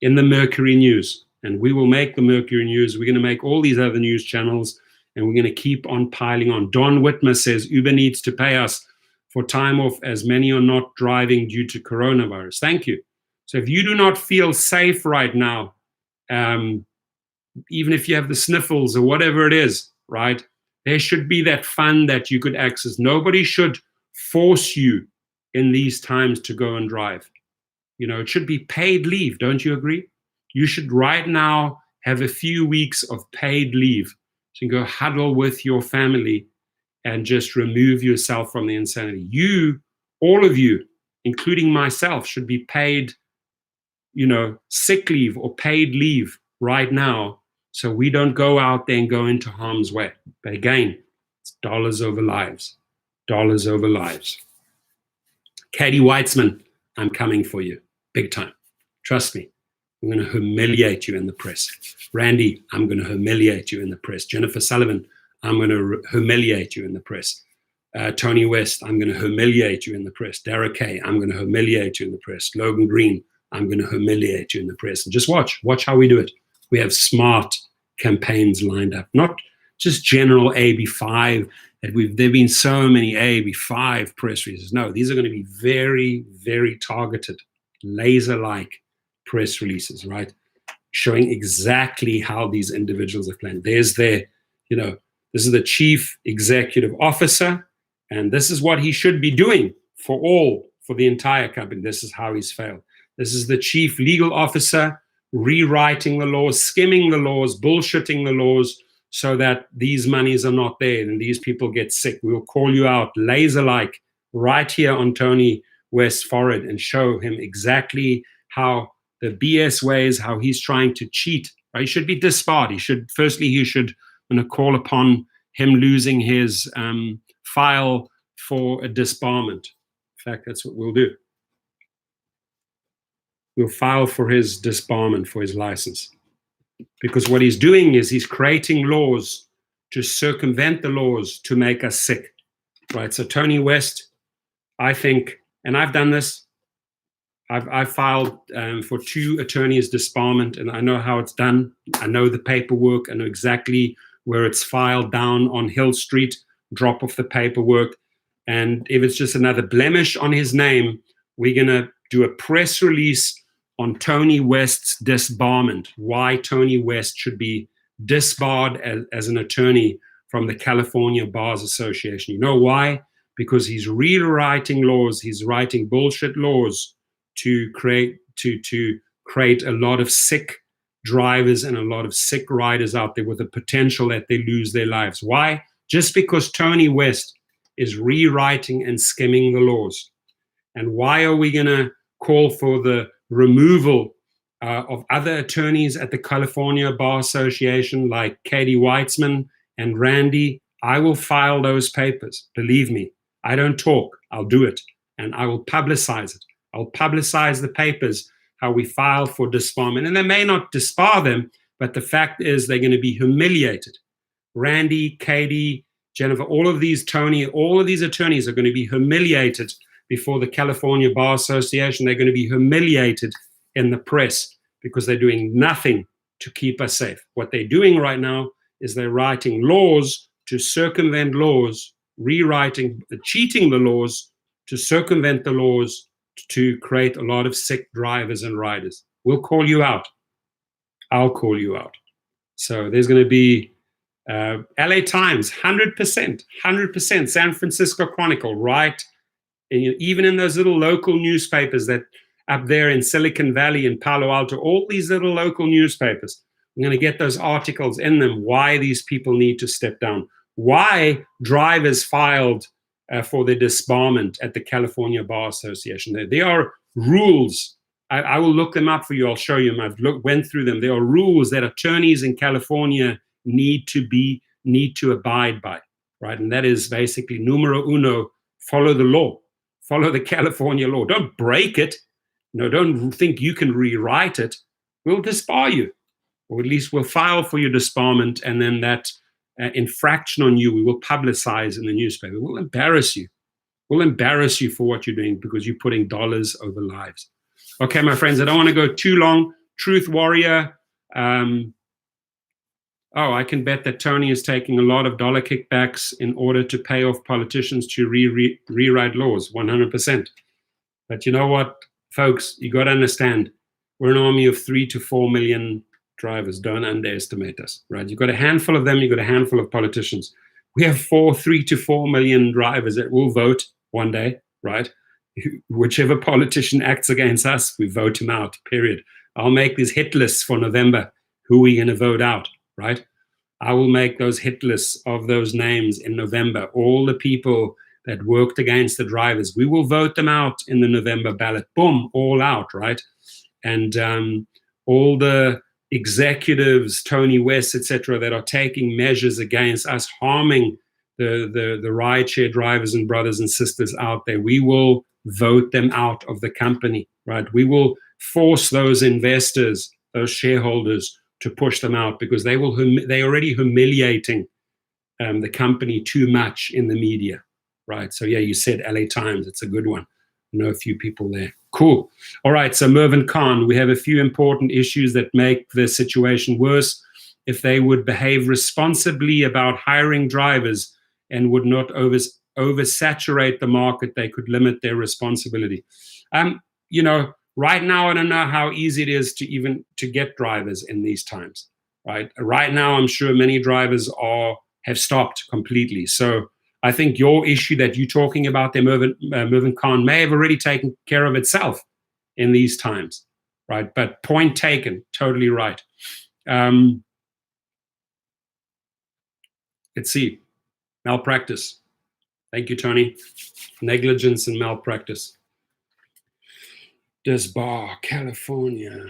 in the Mercury News. And we will make the Mercury News. We're going to make all these other news channels, and we're going to keep on piling on. Don Whitmer says Uber needs to pay us for time off, as many are not driving due to coronavirus. Thank you. So if you do not feel safe right now, even if you have the sniffles or whatever it is, right, there should be that fund that you could access. Nobody should force you in these times to go and drive. You know, it should be paid leave. Don't you agree? You should right now have a few weeks of paid leave. So you can go huddle with your family and just remove yourself from the insanity. You, all of you, including myself, should be paid, you know, sick leave or paid leave right now, so we don't go out there and go into harm's way. But again, it's dollars over lives. Dollars over lives. Katie Weitzman, I'm coming for you. Big time. Trust me. I'm going to humiliate you in the press. Randy, I'm going to humiliate you in the press. Jennifer Sullivan, I'm going to humiliate you in the press. Tony West, I'm going to humiliate you in the press. Derek Kay, I'm going to humiliate you in the press. Logan Green, I'm going to humiliate you in the press. And just watch how we do it. We have smart campaigns lined up, not just general AB5. There've been so many AB5 press releases. No, these are going to be very, very targeted, laser-like press releases, right? Showing exactly how these individuals have planned. There's their, you know, this is the chief executive officer, and this is what he should be doing for the entire company. This is how he's failed. This is the chief legal officer, rewriting the laws, skimming the laws, bullshitting the laws, so that these monies are not there and these people get sick. We'll call you out laser-like right here on Tony West's forehead and show him exactly how the BS ways, how he's trying to cheat. Right? He should be disbarred. He should call upon him losing his file for a disbarment. In fact, that's what we'll do. We'll file for his disbarment for his license. Because what he's doing is he's creating laws to circumvent the laws to make us sick. Right? So Tony West, I think, and I've done this, I've filed for 2 attorneys disbarment, and I know how it's done. I know the paperwork. I know exactly where it's filed down on Hill Street, drop off the paperwork. And if it's just another blemish on his name, we're going to do a press release on Tony West's disbarment, why Tony West should be disbarred as an attorney from the California Bars Association. You know why? Because he's rewriting laws. He's writing bullshit laws to create a lot of sick drivers and a lot of sick riders out there with the potential that they lose their lives. Why? Just because Tony West is rewriting and skimming the laws. And why are we going to call for the removal of other attorneys at the California Bar Association like Katie Weitzman and Randy? I will file those papers. Believe me, I don't talk. I'll do it. And I will publicize it. I'll publicize the papers, how we file for disbarment. And they may not disbar them, but the fact is they're going to be humiliated. Randy, Katie, Jennifer, all of these attorneys are going to be humiliated before the California Bar Association. They're going to be humiliated in the press because they're doing nothing to keep us safe. What they're doing right now is they're writing laws to circumvent laws, cheating the laws to circumvent the laws to create a lot of sick drivers and riders. We'll call you out. I'll call you out. So there's going to be LA Times, 100%, San Francisco Chronicle, right? And even in those little local newspapers that up there in Silicon Valley and Palo Alto, all these little local newspapers, I'm going to get those articles in them, why these people need to step down, why drivers filed for the disbarment at the California Bar Association. There are rules I will look them up for you. I'll show you them. I've went through them. There are rules that attorneys in California need to abide by, right? And that is basically numero uno: follow the law, follow the California law. Don't break it. No, don't think you can rewrite it. We'll disbar you, or at least we'll file for your disbarment, and then that infraction on you we will publicize in the newspaper. We'll embarrass you. We'll embarrass you for what you're doing because you're putting dollars over lives. Okay, my friends, I don't want to go too long. Truth Warrior. I can bet that Tony is taking a lot of dollar kickbacks in order to pay off politicians to rewrite laws, 100%. But you know what, folks, you got to understand, we're an army of 3 to 4 million drivers. Don't underestimate us, right? You've got a handful of them, you've got a handful of politicians. We have 3 to 4 million drivers that will vote one day, right? Whichever politician acts against us, we vote him out, period. I'll make these hit lists for November, who we're going to vote out, right? I will make those hit lists of those names in November, all the people that worked against the drivers. We will vote them out in the November ballot. Boom, all out, right? And all the executives, Tony West, etc., that are taking measures against us, harming the rideshare drivers and brothers and sisters out there, we will vote them out of the company, right? We will force those investors, those shareholders, to push them out because they're already humiliating the company too much in the media, right? So yeah, you said LA Times, it's a good one. I know a few people there. Cool. All right, so Mervyn Khan, we have a few important issues that make the situation worse. If they would behave responsibly about hiring drivers and would not oversaturate the market, they could limit their responsibility. Right now, I don't know how easy it is to get drivers in these times, right? Right now, I'm sure many drivers have stopped completely. So I think your issue that you're talking about there, Mervyn Khan, may have already taken care of itself in these times, right? But point taken, totally right. Let's see, malpractice. Thank you, Tony. Negligence and malpractice. Disbar, California.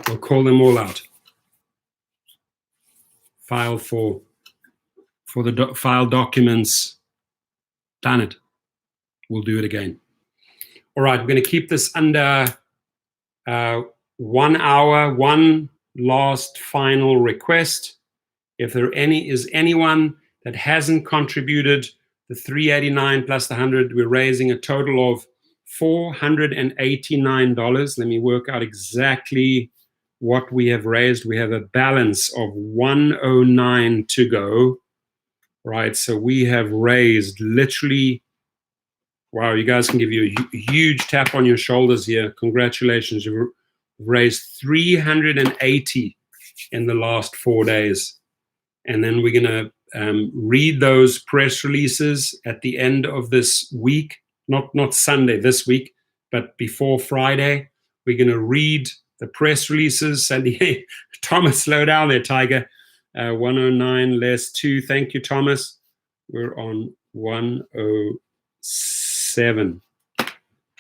We'll call them all out. File for the file documents. Done it. We'll do it again. All right, we're going to keep this under 1 hour. One last final request. If there is anyone that hasn't contributed the $389 plus the 100, we're raising a total of $489. Let me work out exactly what we have raised. We have a balance of 109 to go, right? So we have raised literally, wow, you guys can give you a huge tap on your shoulders here. Congratulations. You've raised 380 in the last 4 days. And then we're going to read those press releases at the end of this week, not Sunday, this week, but before Friday. We're going to read the press releases. Sandy, Thomas, slow down there, Tiger. 109 less 2. Thank you, Thomas. We're on 107.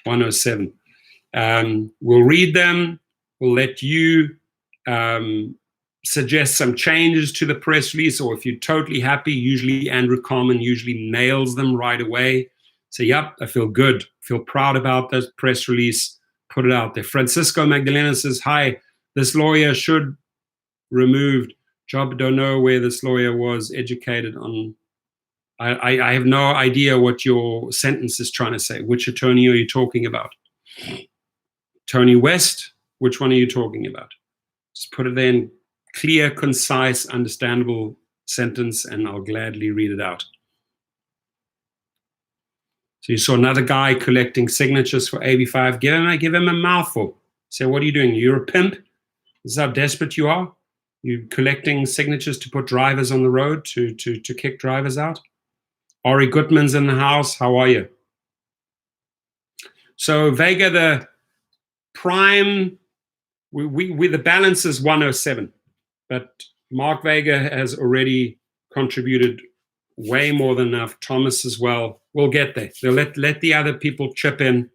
107. We'll read them. We'll let you suggest some changes to the press release, or if you're totally happy, usually Andrew Carmen usually nails them right away. So, yep, I feel good, feel proud about this press release, put it out there. Francisco Magdalena says, hi, this lawyer should removed. Job, don't know where this lawyer was educated on. I have no idea what your sentence is trying to say. Which attorney are you talking about? Tony West? Which one are you talking about? Just put it there in clear, concise, understandable sentence, and I'll gladly read it out. So you saw another guy collecting signatures for AB5. Give him a mouthful. Say, what are you doing? You're a pimp? This is how desperate you are? You're collecting signatures to put drivers on the road, to kick drivers out? Ari Gutman's in the house. How are you? So Vega, the prime, the balance is 107. But Mark Vega has already contributed way more than enough. Thomas as well. We'll get there. So let the other people chip in.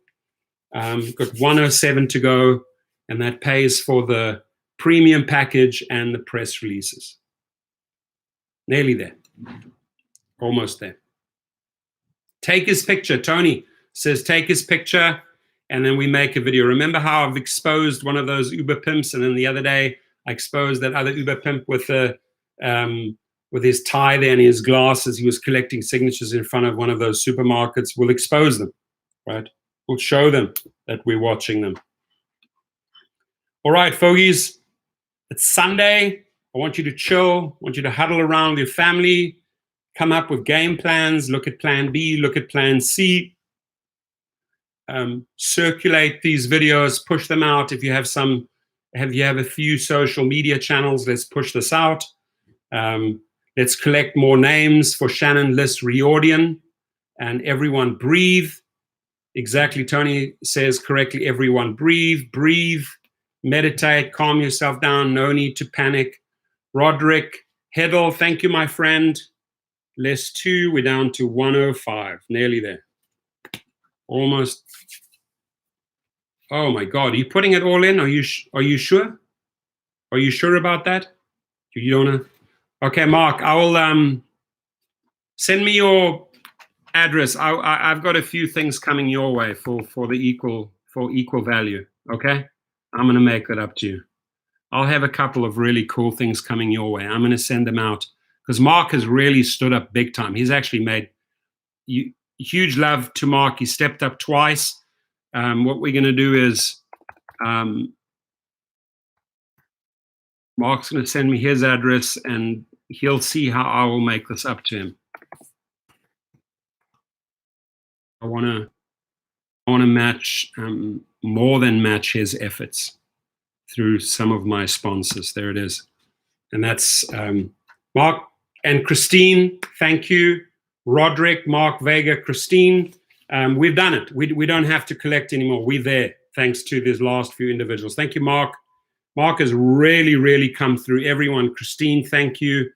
Got 107 to go, and that pays for the premium package and the press releases. Nearly there. Almost there. Take his picture. Tony says take his picture, and then we make a video. Remember how I've exposed one of those Uber pimps, and then the other day I exposed that other Uber pimp with his tie there and his glasses. He was collecting signatures in front of one of those supermarkets. We'll expose them, right? We'll show them that we're watching them. All right, fogies, it's Sunday. I want you to chill. I want you to huddle around your family, come up with game plans, look at plan B, look at plan C. Circulate these videos, push them out. If you have a few social media channels, let's push this out. Let's collect more names for Shannon Liss-Riordian, and everyone breathe. Exactly, Tony says correctly, everyone breathe, meditate, calm yourself down, no need to panic. Roderick, Hedel, thank you, my friend. Less 2, we're down to 105, nearly there. Almost. Oh my God, are you putting it all in? Are you sure? Are you sure about that? You don't know? Okay, Mark, I will send me your address. I've got a few things coming your way for equal value. Okay, I'm gonna make that up to you. I'll have a couple of really cool things coming your way. I'm gonna send them out because Mark has really stood up big time. He's actually made huge love to Mark. He stepped up twice. What we're gonna do is Mark's gonna send me his address and he'll see how I will make this up to him. I want to match, more than match his efforts through some of my sponsors. There it is. And that's Mark and Christine. Thank you. Roderick, Mark, Vega, Christine. We've done it. We don't have to collect anymore. We're there thanks to these last few individuals. Thank you, Mark. Mark has really, really come through. Everyone, Christine, thank you.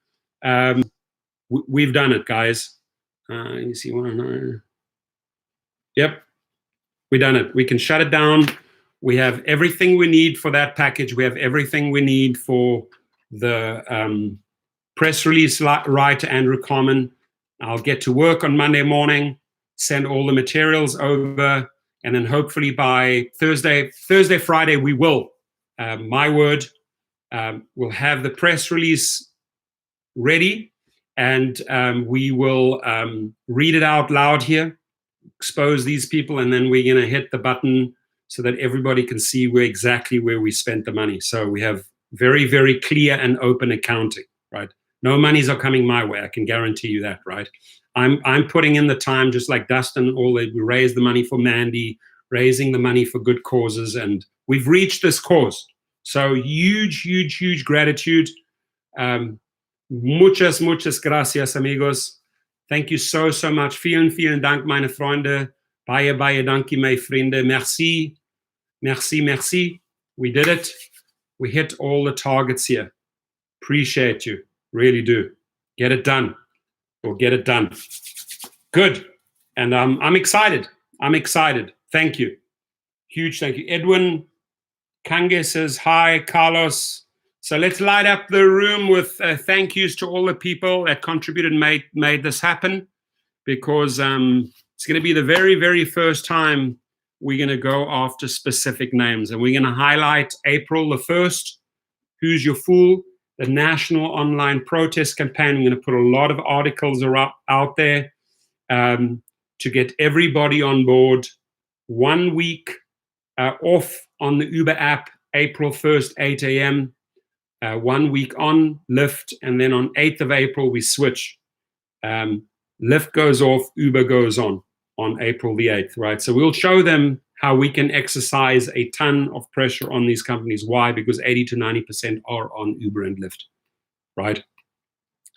We've done it, guys. You see 109. Yep, we done it. We can shut it down. We have everything we need for that package. We have everything we need for the press release writer, Andrew Common. I'll get to work on Monday morning, send all the materials over, and then hopefully by Thursday, Friday, we will, my word, we'll have the press release ready, and we will read it out loud here, expose these people, and then we're going to hit the button so that everybody can see exactly where we spent the money. So we have very, very clear and open accounting, right? No monies are coming my way. I can guarantee you that, right? I'm putting in the time, just like Dustin. We raised the money for Mandy, raising the money for good causes, and we've reached this cause. So huge, huge, huge gratitude. Muchas gracias, amigos. Thank you so much. Vielen Dank, meine Freunde. Baie dankie, my vrienden. Merci. We did it. We hit all the targets here. Appreciate you. Really do. Get it done. We'll get it done. Good. And I'm excited. Thank you. Huge thank you. Edwin Kange says, hi, Carlos. So let's light up the room with thank yous to all the people that contributed and made this happen, because it's going to be the very, very first time we're going to go after specific names. And we're going to highlight April the 1st, Who's Your Fool, the National Online Protest Campaign. We're going to put a lot of articles out there to get everybody on board. 1 week off on the Uber app, April 1st, 8 a.m., 1 week on Lyft, and then on 8th of April, we switch. Lyft goes off, Uber goes on April the 8th, right? So we'll show them how we can exercise a ton of pressure on these companies. Why? Because 80 to 90% are on Uber and Lyft, right?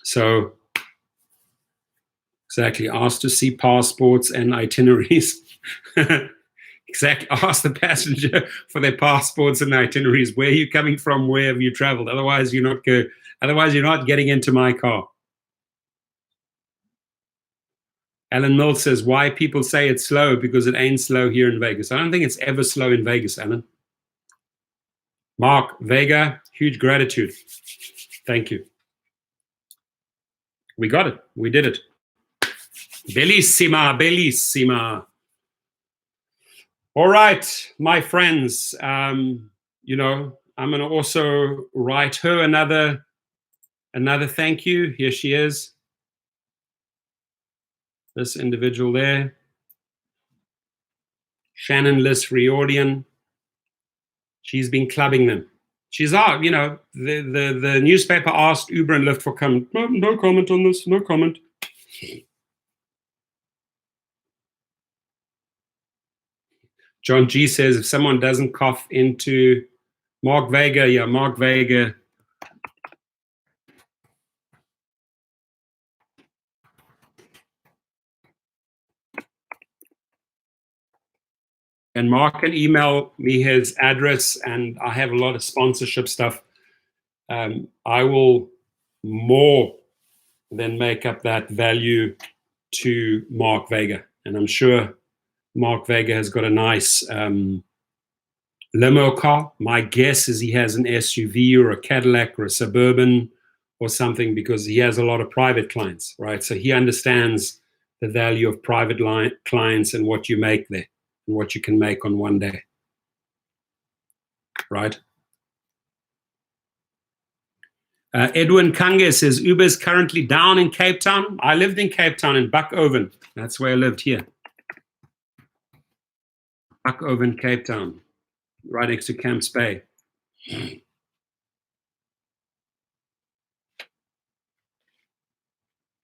So, exactly, ask to see passports and itineraries. Exactly. Ask the passenger for their passports and itineraries. Where are you coming from? Where have you traveled? Otherwise, you're not Otherwise, you're not getting into my car. Alan Mills says, why people say it's slow? Because it ain't slow here in Vegas. I don't think it's ever slow in Vegas, Alan. Mark Vega, huge gratitude. Thank you. We got it. We did it. Bellissima, bellissima. All right, my friends. You know, I'm going to also write her another thank you. Here she is. This individual there. Shannon Liss-Riordian. She's been clubbing them. She's out, you know, the newspaper asked Uber and Lyft for comment. No comment on this, no comment. John G says, if someone doesn't cough into Mark Vega, yeah, Mark Vega. And Mark can email me his address, and I have a lot of sponsorship stuff. I will more than make up that value to Mark Vega. And I'm sure Mark Vega has got a nice limo car. My guess is he has an SUV or a Cadillac or a Suburban or something, because he has a lot of private clients, right? So he understands the value of private clients and what you make there and what you can make on one day, right? Edwin Kange says, Uber is currently down in Cape Town. I lived in Cape Town in Buckoven. That's where I lived here. Buckoven, Cape Town, right next to Camps Bay.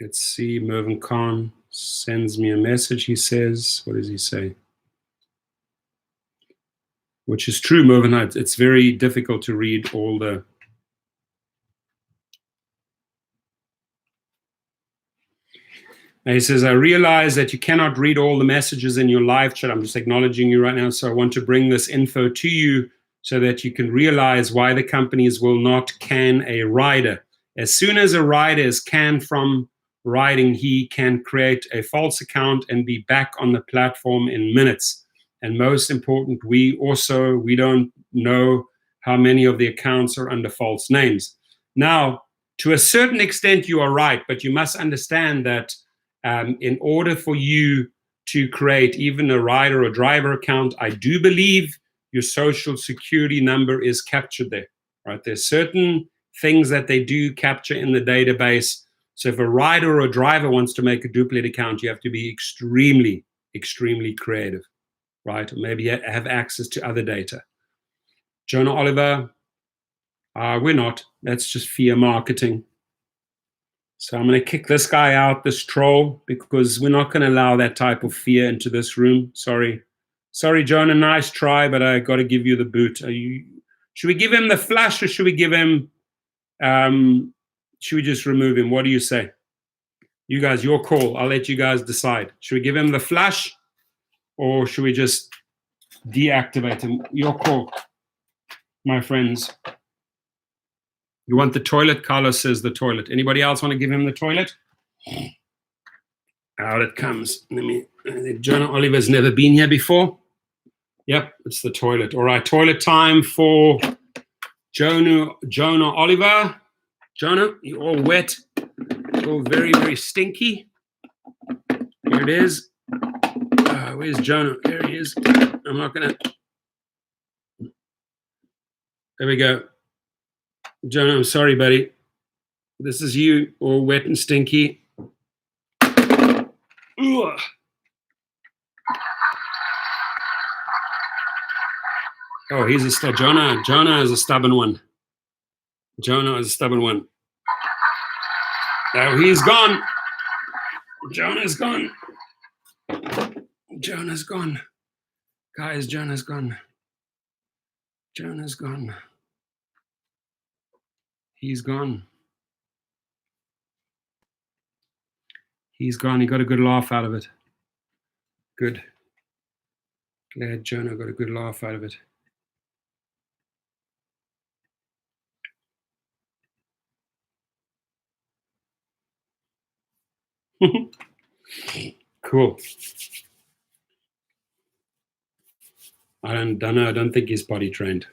Let's see, Mervyn Khan sends me a message. He says, what does he say? Which is true, Mervyn. It's very difficult to read all the... And he says, I realize that you cannot read all the messages in your live chat. I'm just acknowledging you right now. So I want to bring this info to you so that you can realize why the companies will not can a rider. As soon as a rider is canned from riding, he can create a false account and be back on the platform in minutes. And most important, we don't know how many of the accounts are under false names. Now, to a certain extent, you are right, but you must understand that in order for you to create even a rider or driver account, I do believe your social security number is captured there, right? There's certain things that they do capture in the database. So if a rider or a driver wants to make a duplicate account, you have to be extremely, extremely creative, right? Or maybe have access to other data. Jonah Oliver, we're not. That's just fear marketing. So I'm going to kick this guy out, this troll, because we're not going to allow that type of fear into this room. Sorry, Jonah, nice try, but I got to give you the boot. Should we give him the flash, or should we give him, should we just remove him? What do you say? You guys, your call. I'll let you guys decide. Should we give him the flash, or should we just deactivate him? Your call, my friends. You want the toilet? Carlos says the toilet. Anybody else want to give him the toilet? Out it comes. Jonah Oliver's never been here before. Yep, it's the toilet. All right, toilet time for Jonah Oliver. Jonah, you're all wet. All very, very stinky. Here it is. Where's Jonah? There he is. I'm not going to... There we go. Jonah, I'm sorry, buddy. This is you, all wet and stinky. Ugh. Oh, he's a stubborn. Jonah is a stubborn one. Jonah is a stubborn one. Oh, he's gone. Jonah's gone. Jonah's gone. Guys, Jonah's gone. Jonah's gone. He's gone. He's gone. He got a good laugh out of it. Good. Glad Jonah got a good laugh out of it. Cool. I don't know. I don't think he's potty trained.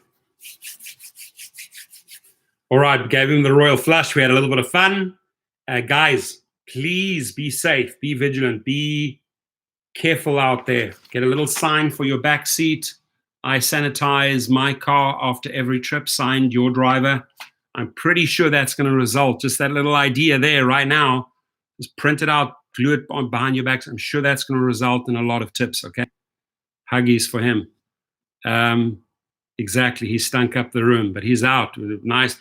All right, gave him the royal flush. We had a little bit of fun. Guys, please be safe, be vigilant, be careful out there. Get a little sign for your back seat. I sanitize my car after every trip, signed your driver. I'm pretty sure that's going to result. Just that little idea there right now, just print it out, glue it on behind your back. I'm sure that's going to result in a lot of tips, okay? Huggies for him. Exactly, he stunk up the room, but he's out with a nice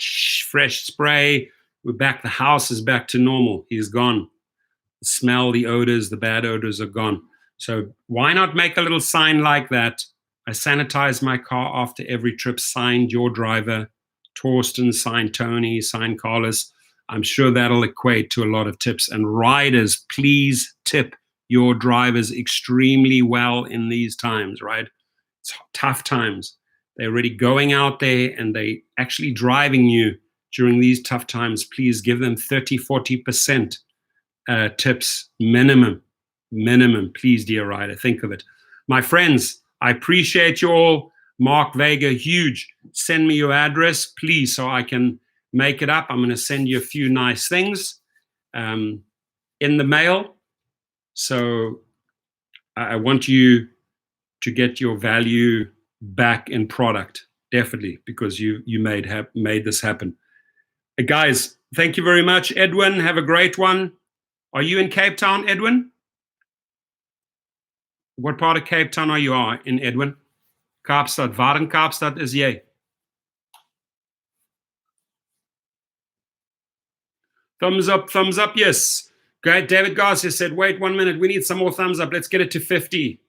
fresh spray. We're back, the house is back to normal. He's gone. The smell, the odors, the bad odors are gone. So why not make a little sign like that? I sanitize my car after every trip, signed your driver, Torsten, signed Tony, signed Carlos. I'm sure that'll equate to a lot of tips. And riders, please tip your drivers extremely well in these times, right? It's tough times. They're already going out there and they actually driving you during these tough times. Please give them 30, 40% tips minimum. Please, dear rider, think of it. My friends, I appreciate you all. Mark Vega, huge. Send me your address, please, so I can make it up. I'm going to send you a few nice things in the mail. So I want you to get your value back in product, definitely, because you made this happen. Guys, thank you very much. Edwin, have a great one. Are you in Cape Town, Edwin? What part of Cape Town are you in, Edwin? Kaapstad. Waar in Kaapstad is jy? Thumbs up, yes. Great. David Garcia said, wait 1 minute, we need some more thumbs up. Let's get it to 50.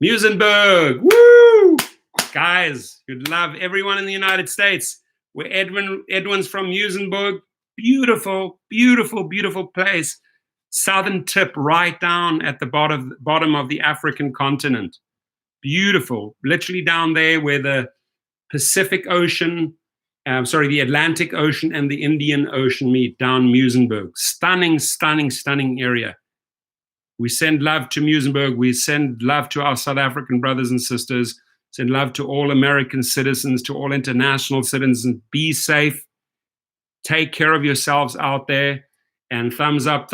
Muizenberg, woo! Guys, you'd love everyone in the United States. Where Edwin's from Muizenberg. Beautiful, beautiful, beautiful place. Southern tip right down at the bottom of the African continent. Beautiful, literally down there where the Pacific Ocean, the Atlantic Ocean and the Indian Ocean meet, down Muizenberg. Stunning, stunning, stunning area. We send love to Muizenberg. We send love to our South African brothers and sisters. Send love to all American citizens, to all international citizens. Be safe. Take care of yourselves out there. And thumbs up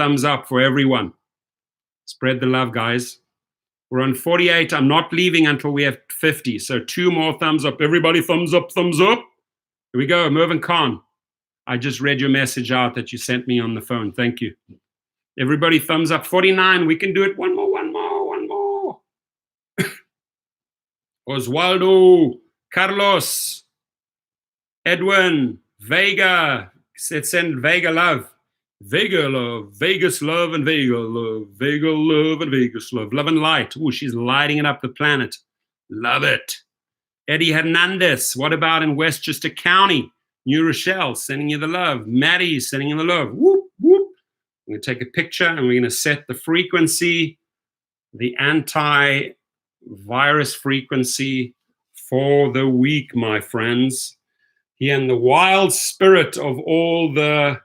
for everyone. Spread the love, guys. We're on 48. I'm not leaving until we have 50. So 2 more thumbs up. Everybody, thumbs up, thumbs up. Here we go. Mervyn Khan. I just read your message out that you sent me on the phone. Thank you. Everybody, thumbs up. 49. We can do it. One more. Oswaldo, Carlos, Edwin, Vega. Send Vega love. Vega love, Vegas love, and Vega love, Vega love, and Vegas love. Love and light. Ooh, she's lighting it up the planet. Love it. Eddie Hernandez, what about in Westchester County? New Rochelle, sending you the love. Maddie, sending you the love. Whoop, whoop. I'm going to take a picture and we're going to set the frequency, the anti-virus frequency for the week, my friends. Here in the wild spirit of all the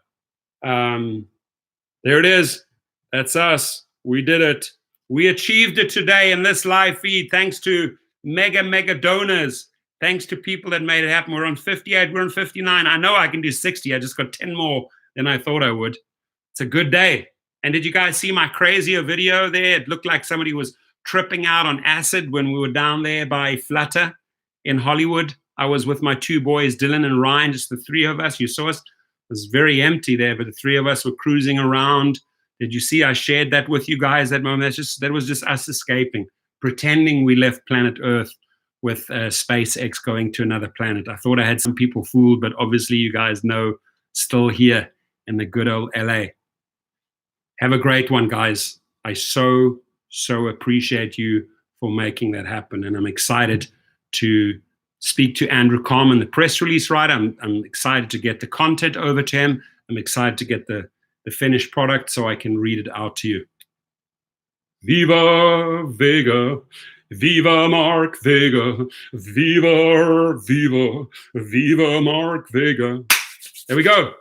there it is. That's us. We did it. We achieved it today in this live feed, thanks to mega donors. Thanks to people that made it happen. We're on 58. We're on 59. I know I can do 60. I just got 10 more than I thought I would. It's a good day. And did you guys see my crazier video there? It looked like somebody was tripping out on acid when we were down there by Flutter in Hollywood. I was with my 2 boys, Dylan and Ryan, just the 3 of us. You saw us. It was very empty there, but the 3 of us were cruising around. Did you see I shared that with you guys that moment? That was just us escaping, pretending we left planet Earth with SpaceX going to another planet. I thought I had some people fooled, but obviously you guys know, still here in the good old LA. Have a great one, guys. I so appreciate you for making that happen, and I'm excited to speak to Andrew Carmen, the press release writer. I'm excited to get the content over to him. I'm excited to get the finished product so I can read it out to you. Viva Vega, viva Mark Vega, viva Mark Vega. There we go.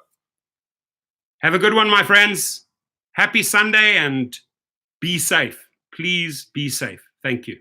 Have a good one, my friends. Happy Sunday and be safe. Please be safe. Thank you.